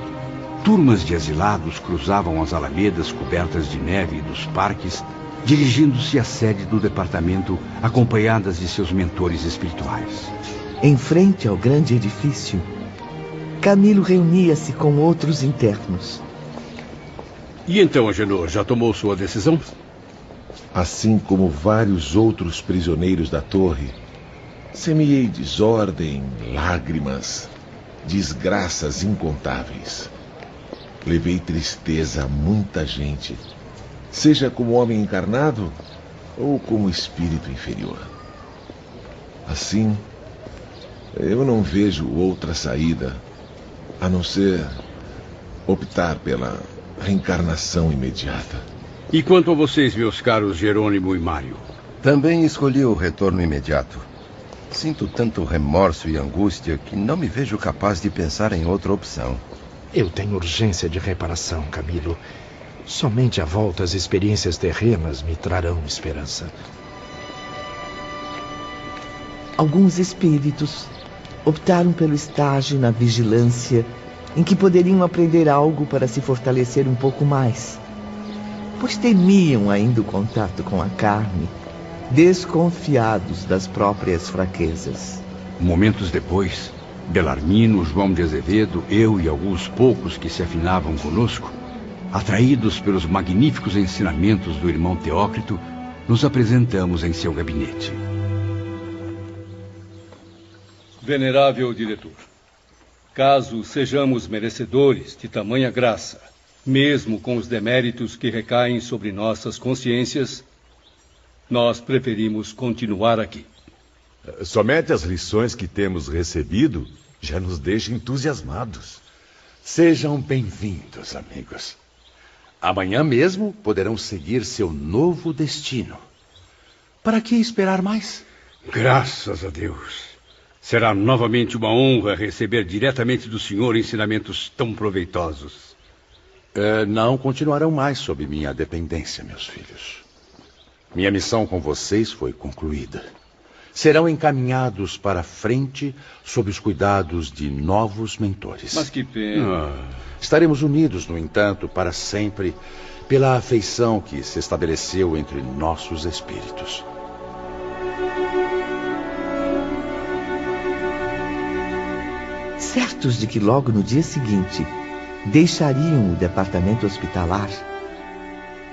Turmas de asilados cruzavam as alamedas cobertas de neve dos parques, dirigindo-se à sede do departamento, acompanhadas de seus mentores espirituais. Em frente ao grande edifício, Camilo reunia-se com outros internos. E então, Agenor, já tomou sua decisão? Assim como vários outros prisioneiros da torre, semeei desordem, lágrimas, desgraças incontáveis. Levei tristeza a muita gente, seja como homem encarnado ou como espírito inferior. Assim, eu não vejo outra saída a não ser optar pela reencarnação imediata. E quanto a vocês, meus caros Jerônimo e Mário? Também escolhi o retorno imediato. Sinto tanto remorso e angústia que não me vejo capaz de pensar em outra opção. Eu tenho urgência de reparação, Camilo. Somente a volta às experiências terrenas me trarão esperança. Alguns espíritos optaram pelo estágio na vigilância, em que poderiam aprender algo para se fortalecer um pouco mais, pois temiam ainda o contato com a carne, desconfiados das próprias fraquezas. Momentos depois, Belarmino, João de Azevedo, eu e alguns poucos que se afinavam conosco, atraídos pelos magníficos ensinamentos do irmão Teócrito, nos apresentamos em seu gabinete. Venerável diretor, caso sejamos merecedores de tamanha graça, mesmo com os deméritos que recaem sobre nossas consciências, nós preferimos continuar aqui. Somente as lições que temos recebido já nos deixam entusiasmados. Sejam bem-vindos, amigos. Amanhã mesmo poderão seguir seu novo destino. Para que esperar mais? Graças a Deus. Será novamente uma honra receber diretamente do senhor ensinamentos tão proveitosos. Não continuarão mais sob minha dependência, meus filhos. Minha missão com vocês foi concluída. Serão encaminhados para frente sob os cuidados de novos mentores. Mas que pena. Estaremos unidos, no entanto, para sempre, pela afeição que se estabeleceu entre nossos espíritos. Certos de que logo no dia seguinte deixariam o departamento hospitalar,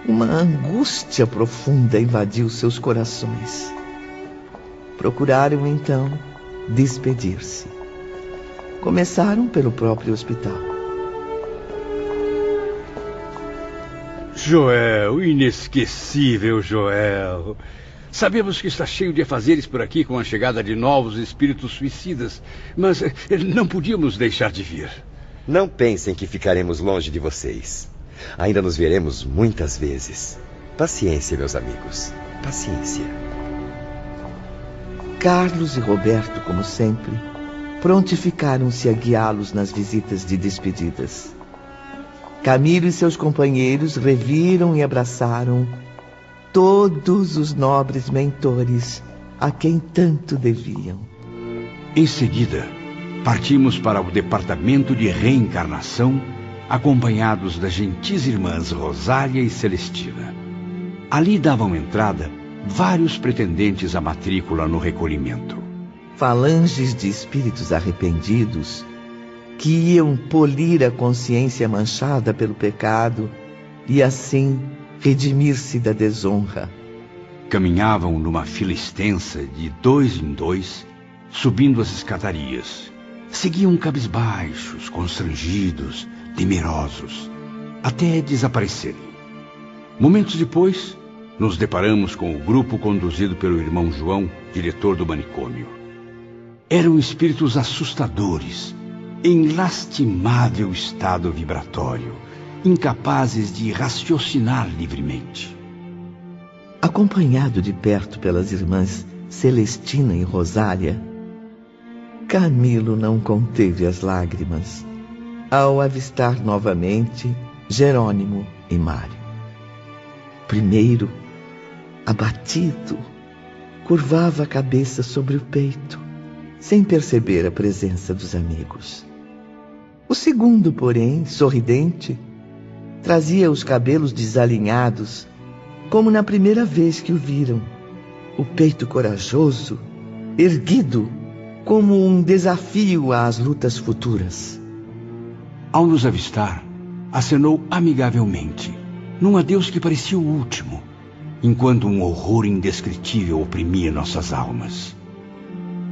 uma angústia profunda invadiu seus corações. Procuraram, então, despedir-se. Começaram pelo próprio hospital. Joel, inesquecível Joel. Sabemos que está cheio de afazeres por aqui com a chegada de novos espíritos suicidas, mas não podíamos deixar de vir. Não pensem que ficaremos longe de vocês. Ainda nos veremos muitas vezes. Paciência, meus amigos. Paciência. Carlos e Roberto, como sempre, prontificaram-se a guiá-los nas visitas de despedidas. Camilo e seus companheiros reviram e abraçaram todos os nobres mentores a quem tanto deviam. Em seguida, partimos para o departamento de reencarnação, acompanhados das gentis irmãs Rosália e Celestina. Ali davam entrada vários pretendentes à matrícula no recolhimento. Falanges de espíritos arrependidos que iam polir a consciência manchada pelo pecado e assim redimir-se da desonra. Caminhavam numa fila extensa de 2 em 2, subindo as escadarias. Seguiam cabisbaixos, constrangidos, temerosos, até desaparecerem. Momentos depois, nos deparamos com o grupo conduzido pelo irmão João, diretor do manicômio. Eram espíritos assustadores, em lastimável estado vibratório, incapazes de raciocinar livremente. Acompanhado de perto pelas irmãs Celestina e Rosália, Camilo não conteve as lágrimas ao avistar novamente Jerônimo e Mário. Primeiro, abatido, curvava a cabeça sobre o peito, sem perceber a presença dos amigos. O segundo, porém, sorridente, trazia os cabelos desalinhados como na primeira vez que o viram, o peito corajoso, erguido, como um desafio às lutas futuras. Ao nos avistar, acenou amigavelmente, num adeus que parecia o último, enquanto um horror indescritível oprimia nossas almas.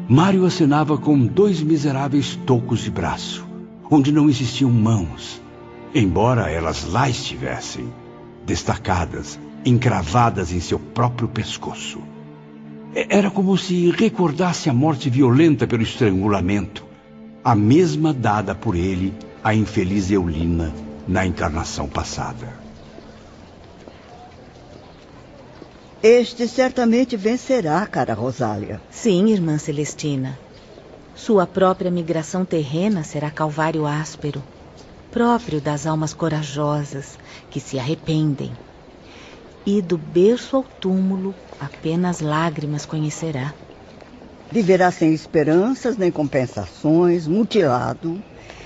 Mário acenava com 2 miseráveis tocos de braço, onde não existiam mãos, embora elas lá estivessem, destacadas, encravadas em seu próprio pescoço. Era como se recordasse a morte violenta pelo estrangulamento, a mesma dada por ele à infeliz Eulina na encarnação passada. Este certamente vencerá, cara Rosália. Sim, irmã Celestina. Sua própria migração terrena será calvário áspero, próprio das almas corajosas que se arrependem. E do berço ao túmulo, apenas lágrimas conhecerá. Viverá sem esperanças nem compensações, mutilado,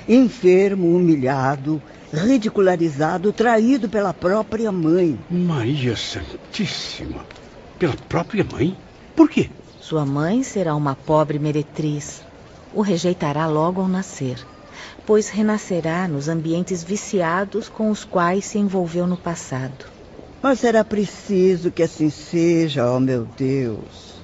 enfermo, humilhado, ridicularizado, traído pela própria mãe. Maria Santíssima! Pela própria mãe? Por quê? Sua mãe será uma pobre meretriz. O rejeitará logo ao nascer, pois renascerá nos ambientes viciados com os quais se envolveu no passado. Mas será preciso que assim seja, ó meu Deus,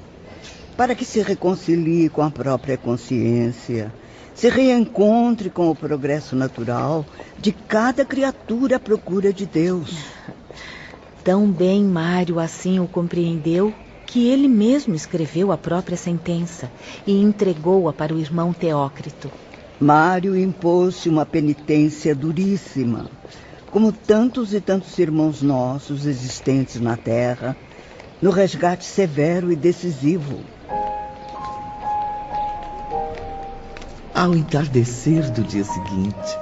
para que se reconcilie com a própria consciência, se reencontre com o progresso natural de cada criatura à procura de Deus. Tão bem Mário assim o compreendeu que ele mesmo escreveu a própria sentença e entregou-a para o irmão Teócrito. Mário impôs-se uma penitência duríssima, como tantos e tantos irmãos nossos existentes na Terra, no resgate severo e decisivo. Ao entardecer do dia seguinte,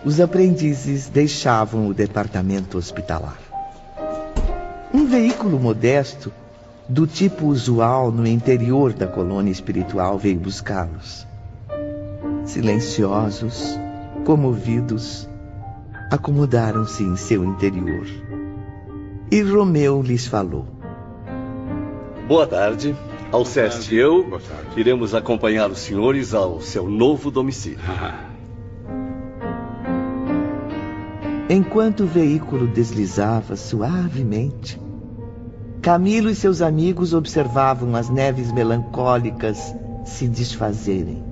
os aprendizes deixavam o departamento hospitalar. Um veículo modesto, do tipo usual no interior da colônia espiritual, veio buscá-los. Silenciosos, comovidos, acomodaram-se em seu interior. E Romeu lhes falou. Boa tarde. Alceste e eu iremos acompanhar os senhores ao seu novo domicílio. Enquanto o veículo deslizava suavemente, Camilo e seus amigos observavam as neves melancólicas se desfazerem.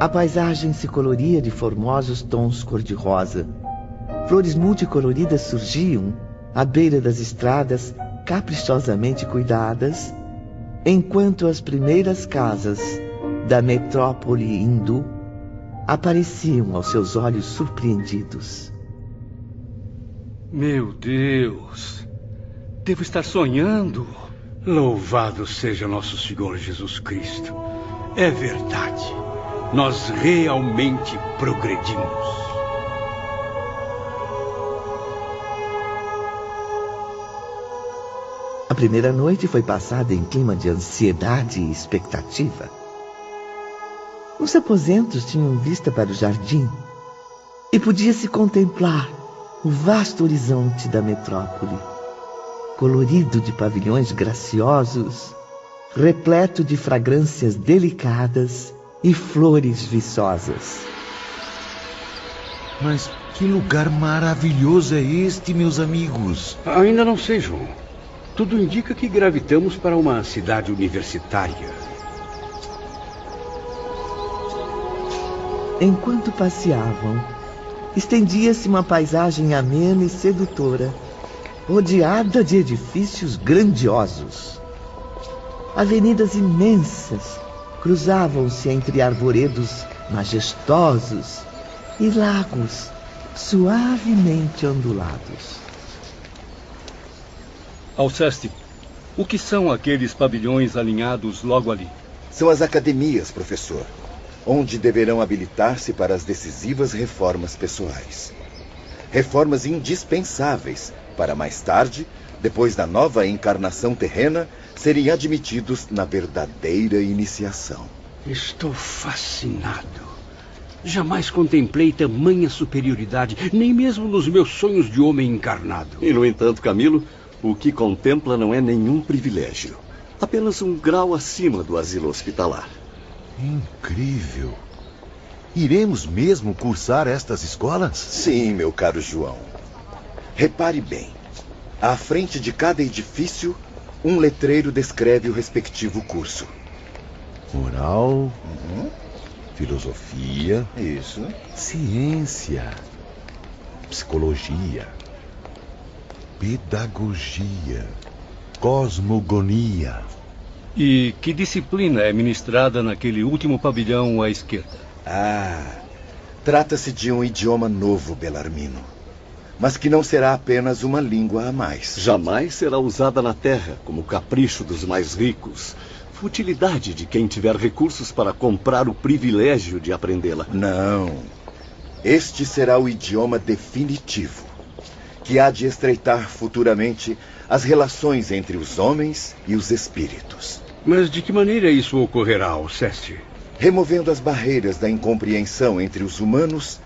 A paisagem se coloria de formosos tons cor-de-rosa. Flores multicoloridas surgiam à beira das estradas caprichosamente cuidadas, enquanto as primeiras casas da metrópole hindu apareciam aos seus olhos surpreendidos. Meu Deus! Devo estar sonhando. Louvado seja nosso Senhor Jesus Cristo. É verdade. Nós realmente progredimos. A primeira noite foi passada em clima de ansiedade e expectativa. Os aposentos tinham vista para o jardim e podia-se contemplar o vasto horizonte da metrópole, colorido de pavilhões graciosos, repleto de fragrâncias delicadas e flores viçosas. Mas que lugar maravilhoso é este, meus amigos? Ainda não sei, João. Tudo indica que gravitamos para uma cidade universitária. Enquanto passeavam, estendia-se uma paisagem amena e sedutora, rodeada de edifícios grandiosos. Avenidas imensas cruzavam-se entre arvoredos majestosos e lagos suavemente ondulados. Alceste, o que são aqueles pavilhões alinhados logo ali? São as academias, professor, onde deverão habilitar-se para as decisivas reformas pessoais. Reformas indispensáveis para mais tarde, depois da nova encarnação terrena, serem admitidos na verdadeira iniciação. Estou fascinado. Jamais contemplei tamanha superioridade, nem mesmo nos meus sonhos de homem encarnado. E, no entanto, Camilo, o que contempla não é nenhum privilégio. Apenas um grau acima do asilo hospitalar. Incrível. Iremos mesmo cursar estas escolas? Sim, meu caro João. Repare bem. À frente de cada edifício, um letreiro descreve o respectivo curso. Moral, filosofia, isso, ciência, psicologia, pedagogia, cosmogonia. E que disciplina é ministrada naquele último pavilhão à esquerda? Trata-se de um idioma novo, Belarmino. Mas que não será apenas uma língua a mais. Jamais será usada na Terra como capricho dos mais ricos. Futilidade de quem tiver recursos para comprar o privilégio de aprendê-la. Não. Este será o idioma definitivo, que há de estreitar futuramente as relações entre os homens e os espíritos. Mas de que maneira isso ocorrerá, Alceste? Removendo as barreiras da incompreensão entre os humanos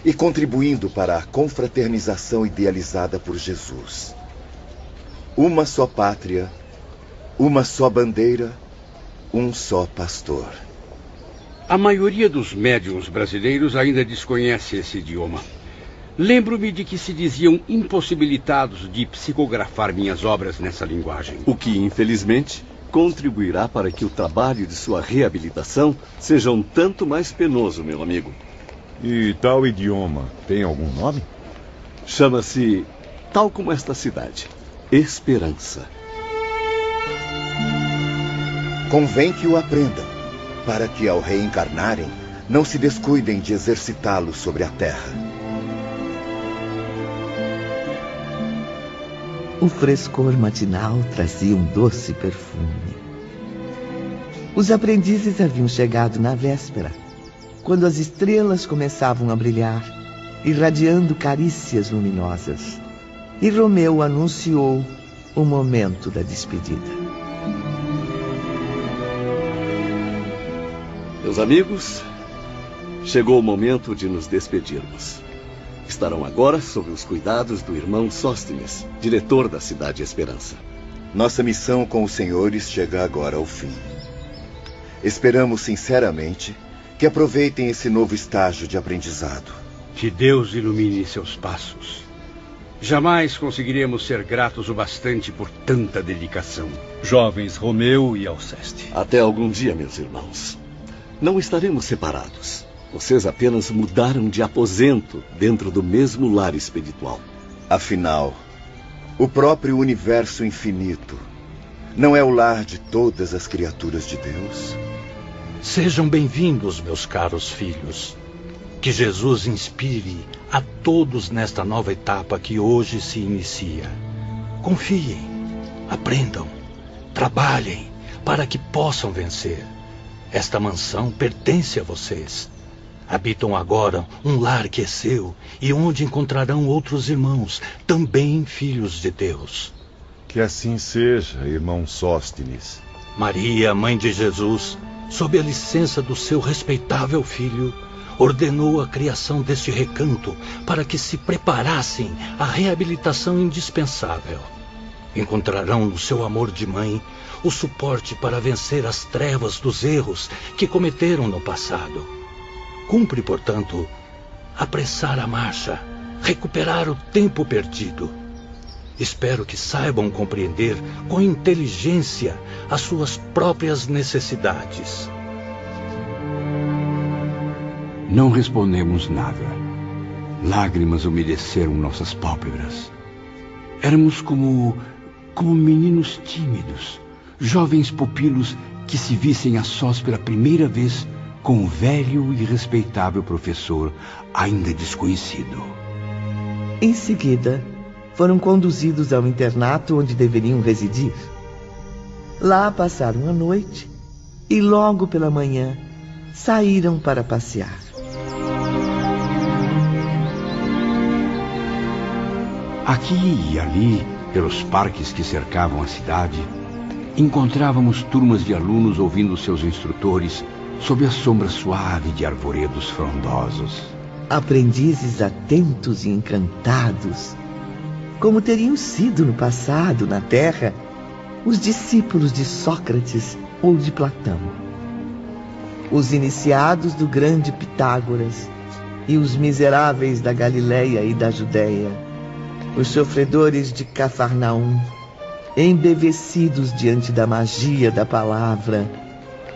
e contribuindo para a confraternização idealizada por Jesus. Uma só pátria, uma só bandeira, um só pastor. A maioria dos médiuns brasileiros ainda desconhece esse idioma. Lembro-me de que se diziam impossibilitados de psicografar minhas obras nessa linguagem. O que, infelizmente, contribuirá para que o trabalho de sua reabilitação seja um tanto mais penoso, meu amigo. E tal idioma tem algum nome? Chama-se, tal como esta cidade, Esperança. Convém que o aprendam, para que ao reencarnarem, não se descuidem de exercitá-lo sobre a terra. O frescor matinal trazia um doce perfume. Os aprendizes haviam chegado na véspera, quando as estrelas começavam a brilhar, irradiando carícias luminosas. E Romeu anunciou o momento da despedida. Meus amigos, chegou o momento de nos despedirmos. Estarão agora sob os cuidados do irmão Sóstenes, diretor da Cidade Esperança. Nossa missão com os senhores chega agora ao fim. Esperamos sinceramente que aproveitem esse novo estágio de aprendizado. Que Deus ilumine seus passos. Jamais conseguiremos ser gratos o bastante por tanta dedicação. Jovens Romeu e Alceste. Até algum dia, meus irmãos. Não estaremos separados. Vocês apenas mudaram de aposento dentro do mesmo lar espiritual. Afinal, o próprio universo infinito não é o lar de todas as criaturas de Deus? Sejam bem-vindos, meus caros filhos. Que Jesus inspire a todos nesta nova etapa que hoje se inicia. Confiem, aprendam, trabalhem para que possam vencer. Esta mansão pertence a vocês. Habitam agora um lar que é seu e onde encontrarão outros irmãos, também filhos de Deus. Que assim seja, irmão Sóstenes. Maria, mãe de Jesus, sob a licença do seu respeitável filho, ordenou a criação deste recanto para que se preparassem à reabilitação indispensável. Encontrarão no seu amor de mãe o suporte para vencer as trevas dos erros que cometeram no passado. Cumpre, portanto, apressar a marcha, recuperar o tempo perdido. Espero que saibam compreender com inteligência as suas próprias necessidades. Não respondemos nada. Lágrimas umedeceram nossas pálpebras. Éramos como meninos tímidos, jovens pupilos que se vissem a sós pela primeira vez com o velho e respeitável professor ainda desconhecido. Em seguida, foram conduzidos ao internato onde deveriam residir. Lá passaram a noite e logo pela manhã saíram para passear. Aqui e ali, pelos parques que cercavam a cidade, encontrávamos turmas de alunos ouvindo seus instrutores sob a sombra suave de arvoredos frondosos. Aprendizes atentos e encantados, como teriam sido no passado, na Terra, os discípulos de Sócrates ou de Platão. Os iniciados do grande Pitágoras e os miseráveis da Galileia e da Judéia, os sofredores de Cafarnaum, embevecidos diante da magia da palavra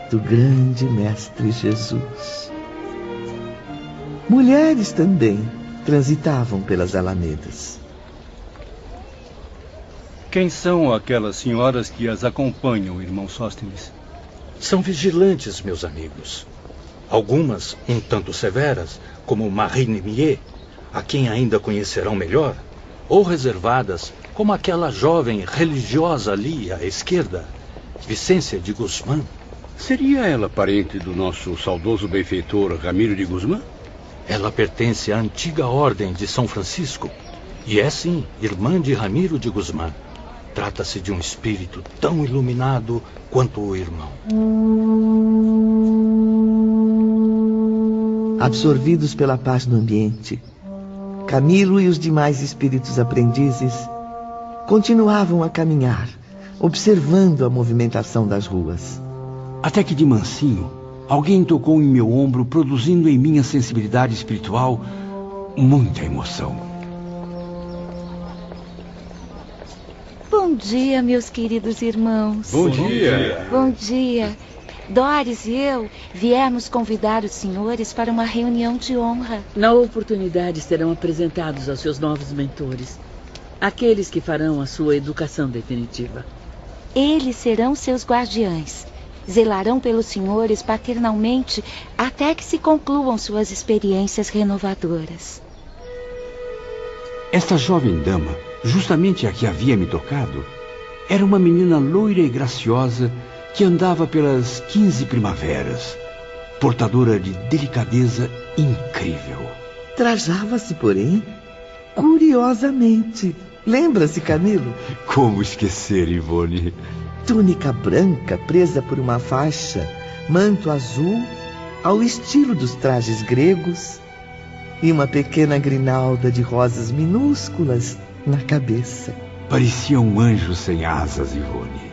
do grande Mestre Jesus. Mulheres também transitavam pelas alamedas. Quem são aquelas senhoras que as acompanham, irmão Sóstenes? São vigilantes, meus amigos. Algumas um tanto severas, como Marie Nemier, a quem ainda conhecerão melhor, ou reservadas, como aquela jovem religiosa ali à esquerda, Vicência de Guzmán. Seria ela parente do nosso saudoso benfeitor Ramiro de Guzmán? Ela pertence à antiga ordem de São Francisco e é, sim, irmã de Ramiro de Guzmán. Trata-se de um espírito tão iluminado quanto o irmão. Absorvidos pela paz no ambiente, Camilo e os demais espíritos aprendizes continuavam a caminhar, observando a movimentação das ruas. Até que de mansinho, alguém tocou em meu ombro, produzindo em minha sensibilidade espiritual muita emoção. Bom dia, meus queridos irmãos. Bom dia. Bom dia. Doris e eu viemos convidar os senhores para uma reunião de honra. Na oportunidade serão apresentados aos seus novos mentores, aqueles que farão a sua educação definitiva. Eles serão seus guardiães. Zelarão pelos senhores paternalmente até que se concluam suas experiências renovadoras. Esta jovem dama, justamente a que havia me tocado, era uma menina loira e graciosa que andava pelas 15 primaveras, portadora de delicadeza incrível. Trajava-se, porém, curiosamente. Lembra-se, Camilo? Como esquecer, Ivone? Túnica branca presa por uma faixa, manto azul, ao estilo dos trajes gregos, e uma pequena grinalda de rosas minúsculas na cabeça. Parecia um anjo sem asas, Ivone.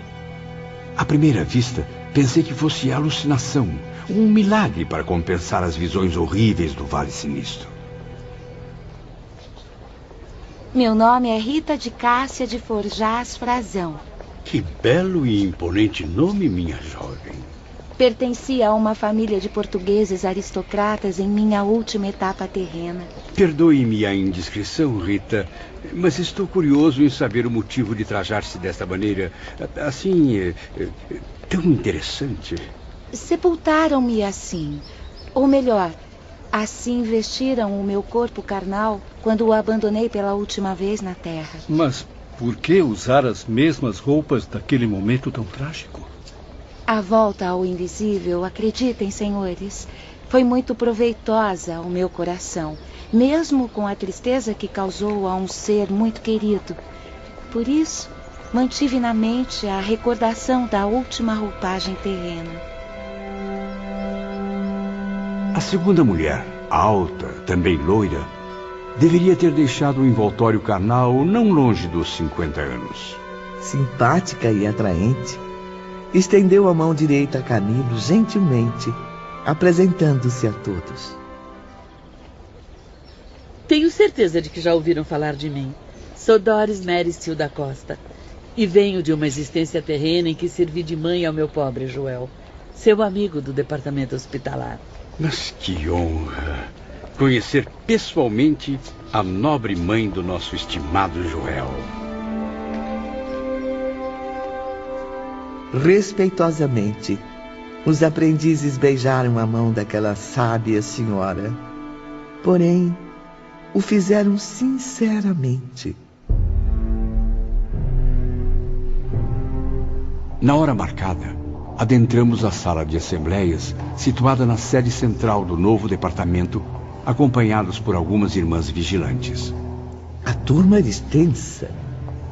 À primeira vista, pensei que fosse alucinação, um milagre para compensar as visões horríveis do Vale Sinistro. Meu nome é Rita de Cássia de Forjás Frazão. Que belo e imponente nome, minha jovem. Pertencia a uma família de portugueses aristocratas em minha última etapa terrena. Perdoe-me a indiscrição, Rita, mas estou curioso em saber o motivo de trajar-se desta maneira, assim, tão interessante. Sepultaram-me assim, ou melhor, assim vestiram o meu corpo carnal quando o abandonei pela última vez na terra. Mas por que usar as mesmas roupas daquele momento tão trágico? A volta ao invisível, acreditem, senhores, foi muito proveitosa ao meu coração, mesmo com a tristeza que causou a um ser muito querido. Por isso, mantive na mente a recordação da última roupagem terrena. A segunda mulher, alta, também loira, deveria ter deixado o envoltório carnal não longe dos 50 anos. Simpática e atraente, estendeu a mão direita a Camilo gentilmente, apresentando-se a todos. Tenho certeza de que já ouviram falar de mim. Sou Doris Meristil da Costa e venho de uma existência terrena em que servi de mãe ao meu pobre Joel, seu amigo do departamento hospitalar. Mas que honra conhecer pessoalmente a nobre mãe do nosso estimado Joel. Respeitosamente, os aprendizes beijaram a mão daquela sábia senhora. Porém, o fizeram sinceramente. Na hora marcada, adentramos a sala de assembleias, situada na sede central do novo departamento, acompanhados por algumas irmãs vigilantes. A turma era extensa,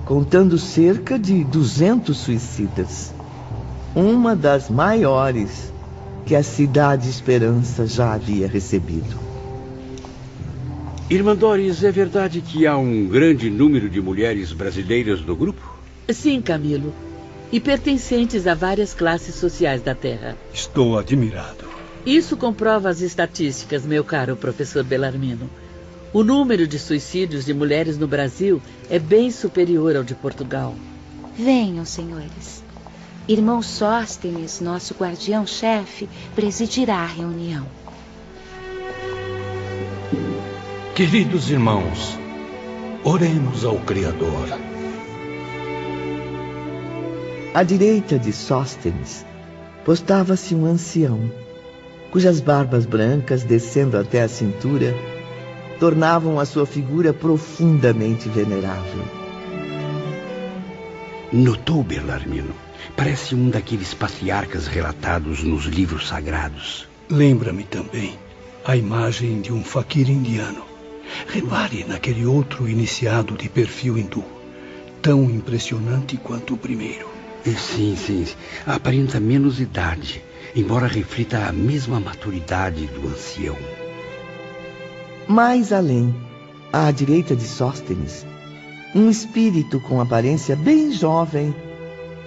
contando cerca de 200 suicidas. Uma das maiores que a Cidade Esperança já havia recebido. Irmã Doris, é verdade que há um grande número de mulheres brasileiras no grupo? Sim, Camilo. E pertencentes a várias classes sociais da Terra. Estou admirado. Isso comprova as estatísticas, meu caro professor Belarmino. O número de suicídios de mulheres no Brasil é bem superior ao de Portugal. Venham, senhores. Irmão Sóstenes, nosso guardião-chefe, presidirá a reunião. Queridos irmãos, oremos ao Criador. À direita de Sóstenes, postava-se um ancião, cujas barbas brancas, descendo até a cintura, tornavam a sua figura profundamente venerável. Notou, Belarmino? Parece um daqueles patriarcas relatados nos livros sagrados. Lembra-me também a imagem de um faquir indiano. Repare naquele outro iniciado de perfil hindu, tão impressionante quanto o primeiro. Sim. Aparenta menos idade, embora reflita a mesma maturidade do ancião. Mais além, à direita de Sóstenes, um espírito com aparência bem jovem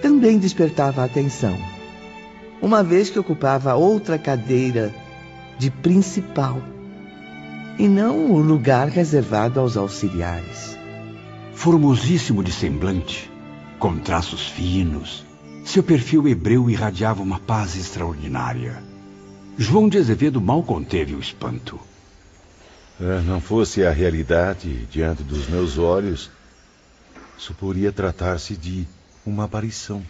também despertava a atenção, uma vez que ocupava outra cadeira de principal, e não o lugar reservado aos auxiliares. Formosíssimo de semblante, com traços finos, seu perfil hebreu irradiava uma paz extraordinária. João de Azevedo mal conteve o espanto. Não fosse a realidade diante dos meus olhos, suporia tratar-se de uma aparição,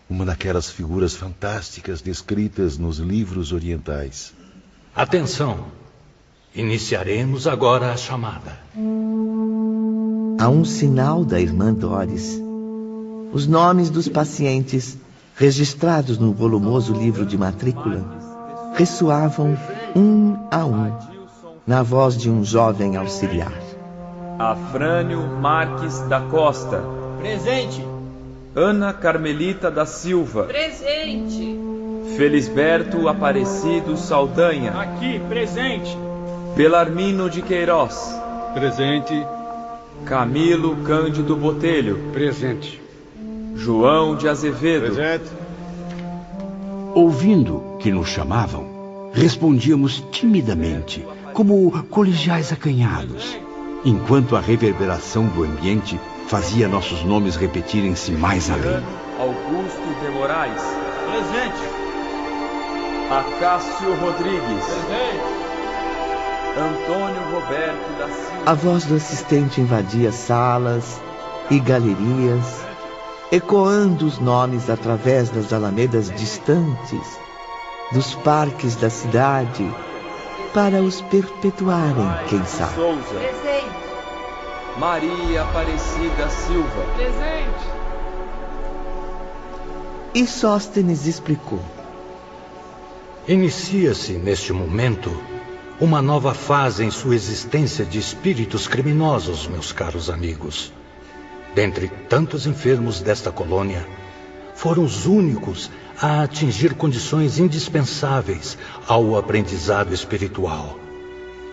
uma daquelas figuras fantásticas descritas nos livros orientais. Atenção! Iniciaremos agora a chamada. A um sinal da irmã Doris, os nomes dos pacientes, registrados no volumoso livro de matrícula, ressoavam um a um, na voz de um jovem auxiliar. Afrânio Marques da Costa. Presente. Ana Carmelita da Silva. Presente. Felisberto Aparecido Saldanha. Aqui, presente. Belarmino de Queiroz. Presente. Camilo Cândido Botelho. Presente. João de Azevedo. Presente. Ouvindo que nos chamavam, respondíamos timidamente, como colegiais acanhados, enquanto a reverberação do ambiente fazia nossos nomes repetirem-se mais além. Augusto de Moraes. Presente. Acácio Rodrigues. Presente. Antônio Roberto da Silva. A voz do assistente invadia salas e galerias, ecoando os nomes através das alamedas distantes, dos parques da cidade, para os perpetuarem, quem sabe. Souza. Presente. Maria Aparecida Silva. Presente. E Sóstenes explicou. Inicia-se, neste momento, uma nova fase em sua existência de espíritos criminosos, meus caros amigos. Dentre tantos enfermos desta colônia, foram os únicos a atingir condições indispensáveis ao aprendizado espiritual.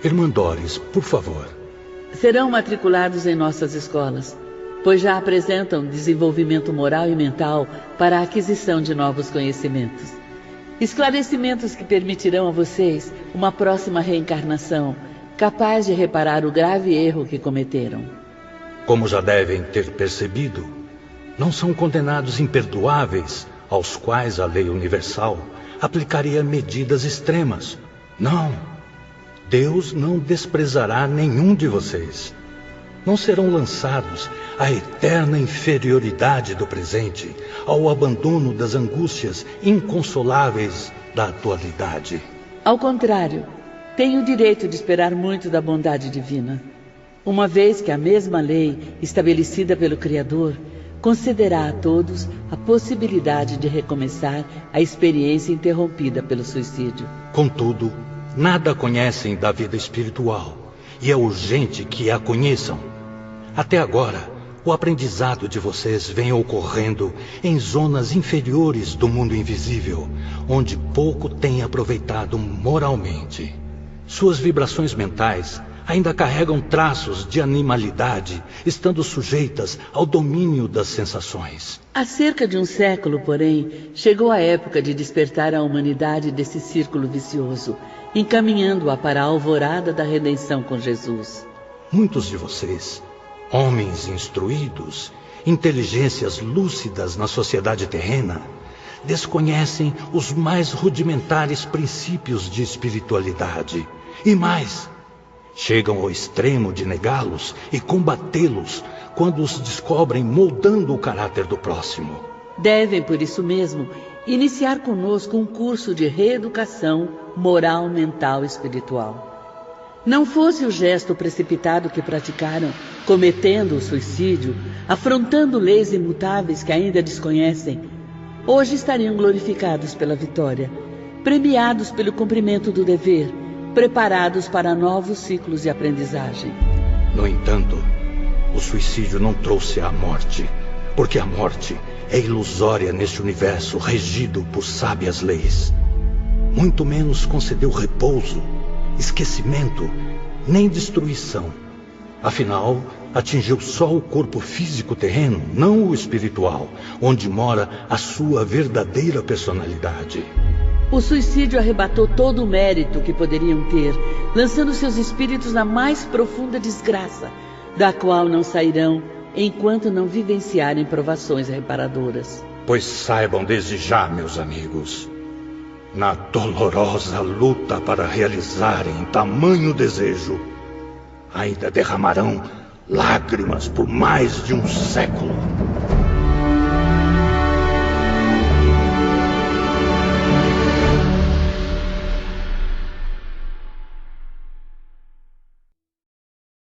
Irmã Doris, por favor. Serão matriculados em nossas escolas, pois já apresentam desenvolvimento moral e mental para a aquisição de novos conhecimentos. Esclarecimentos que permitirão a vocês uma próxima reencarnação, capaz de reparar o grave erro que cometeram. Como já devem ter percebido, não são condenados imperdoáveis aos quais a lei universal aplicaria medidas extremas. Não. Deus não desprezará nenhum de vocês. Não serão lançados à eterna inferioridade do presente, ao abandono das angústias inconsoláveis da atualidade. Ao contrário, têm o direito de esperar muito da bondade divina, uma vez que a mesma lei estabelecida pelo Criador concederá a todos a possibilidade de recomeçar a experiência interrompida pelo suicídio. Contudo, nada conhecem da vida espiritual, e é urgente que a conheçam. Até agora, o aprendizado de vocês vem ocorrendo em zonas inferiores do mundo invisível, onde pouco têm aproveitado moralmente. Suas vibrações mentais ainda carregam traços de animalidade, estando sujeitas ao domínio das sensações. Há cerca de um século, porém, chegou a época de despertar a humanidade desse círculo vicioso, encaminhando-a para a alvorada da redenção com Jesus. Muitos de vocês, homens instruídos, inteligências lúcidas na sociedade terrena, desconhecem os mais rudimentares princípios de espiritualidade. E mais, chegam ao extremo de negá-los e combatê-los quando os descobrem moldando o caráter do próximo. Devem, por isso mesmo, iniciar conosco um curso de reeducação moral, mental e espiritual. Não fosse o gesto precipitado que praticaram, cometendo o suicídio, afrontando leis imutáveis que ainda desconhecem, hoje estariam glorificados pela vitória, premiados pelo cumprimento do dever, preparados para novos ciclos de aprendizagem. No entanto, o suicídio não trouxe a morte, porque a morte é ilusória neste universo regido por sábias leis. Muito menos concedeu repouso, esquecimento, nem destruição. Afinal, atingiu só o corpo físico terreno, não o espiritual, onde mora a sua verdadeira personalidade. O suicídio arrebatou todo o mérito que poderiam ter, lançando seus espíritos na mais profunda desgraça, da qual não sairão enquanto não vivenciarem provações reparadoras. Pois saibam desde já, meus amigos, na dolorosa luta para realizarem tamanho desejo, ainda derramarão lágrimas por mais de um século.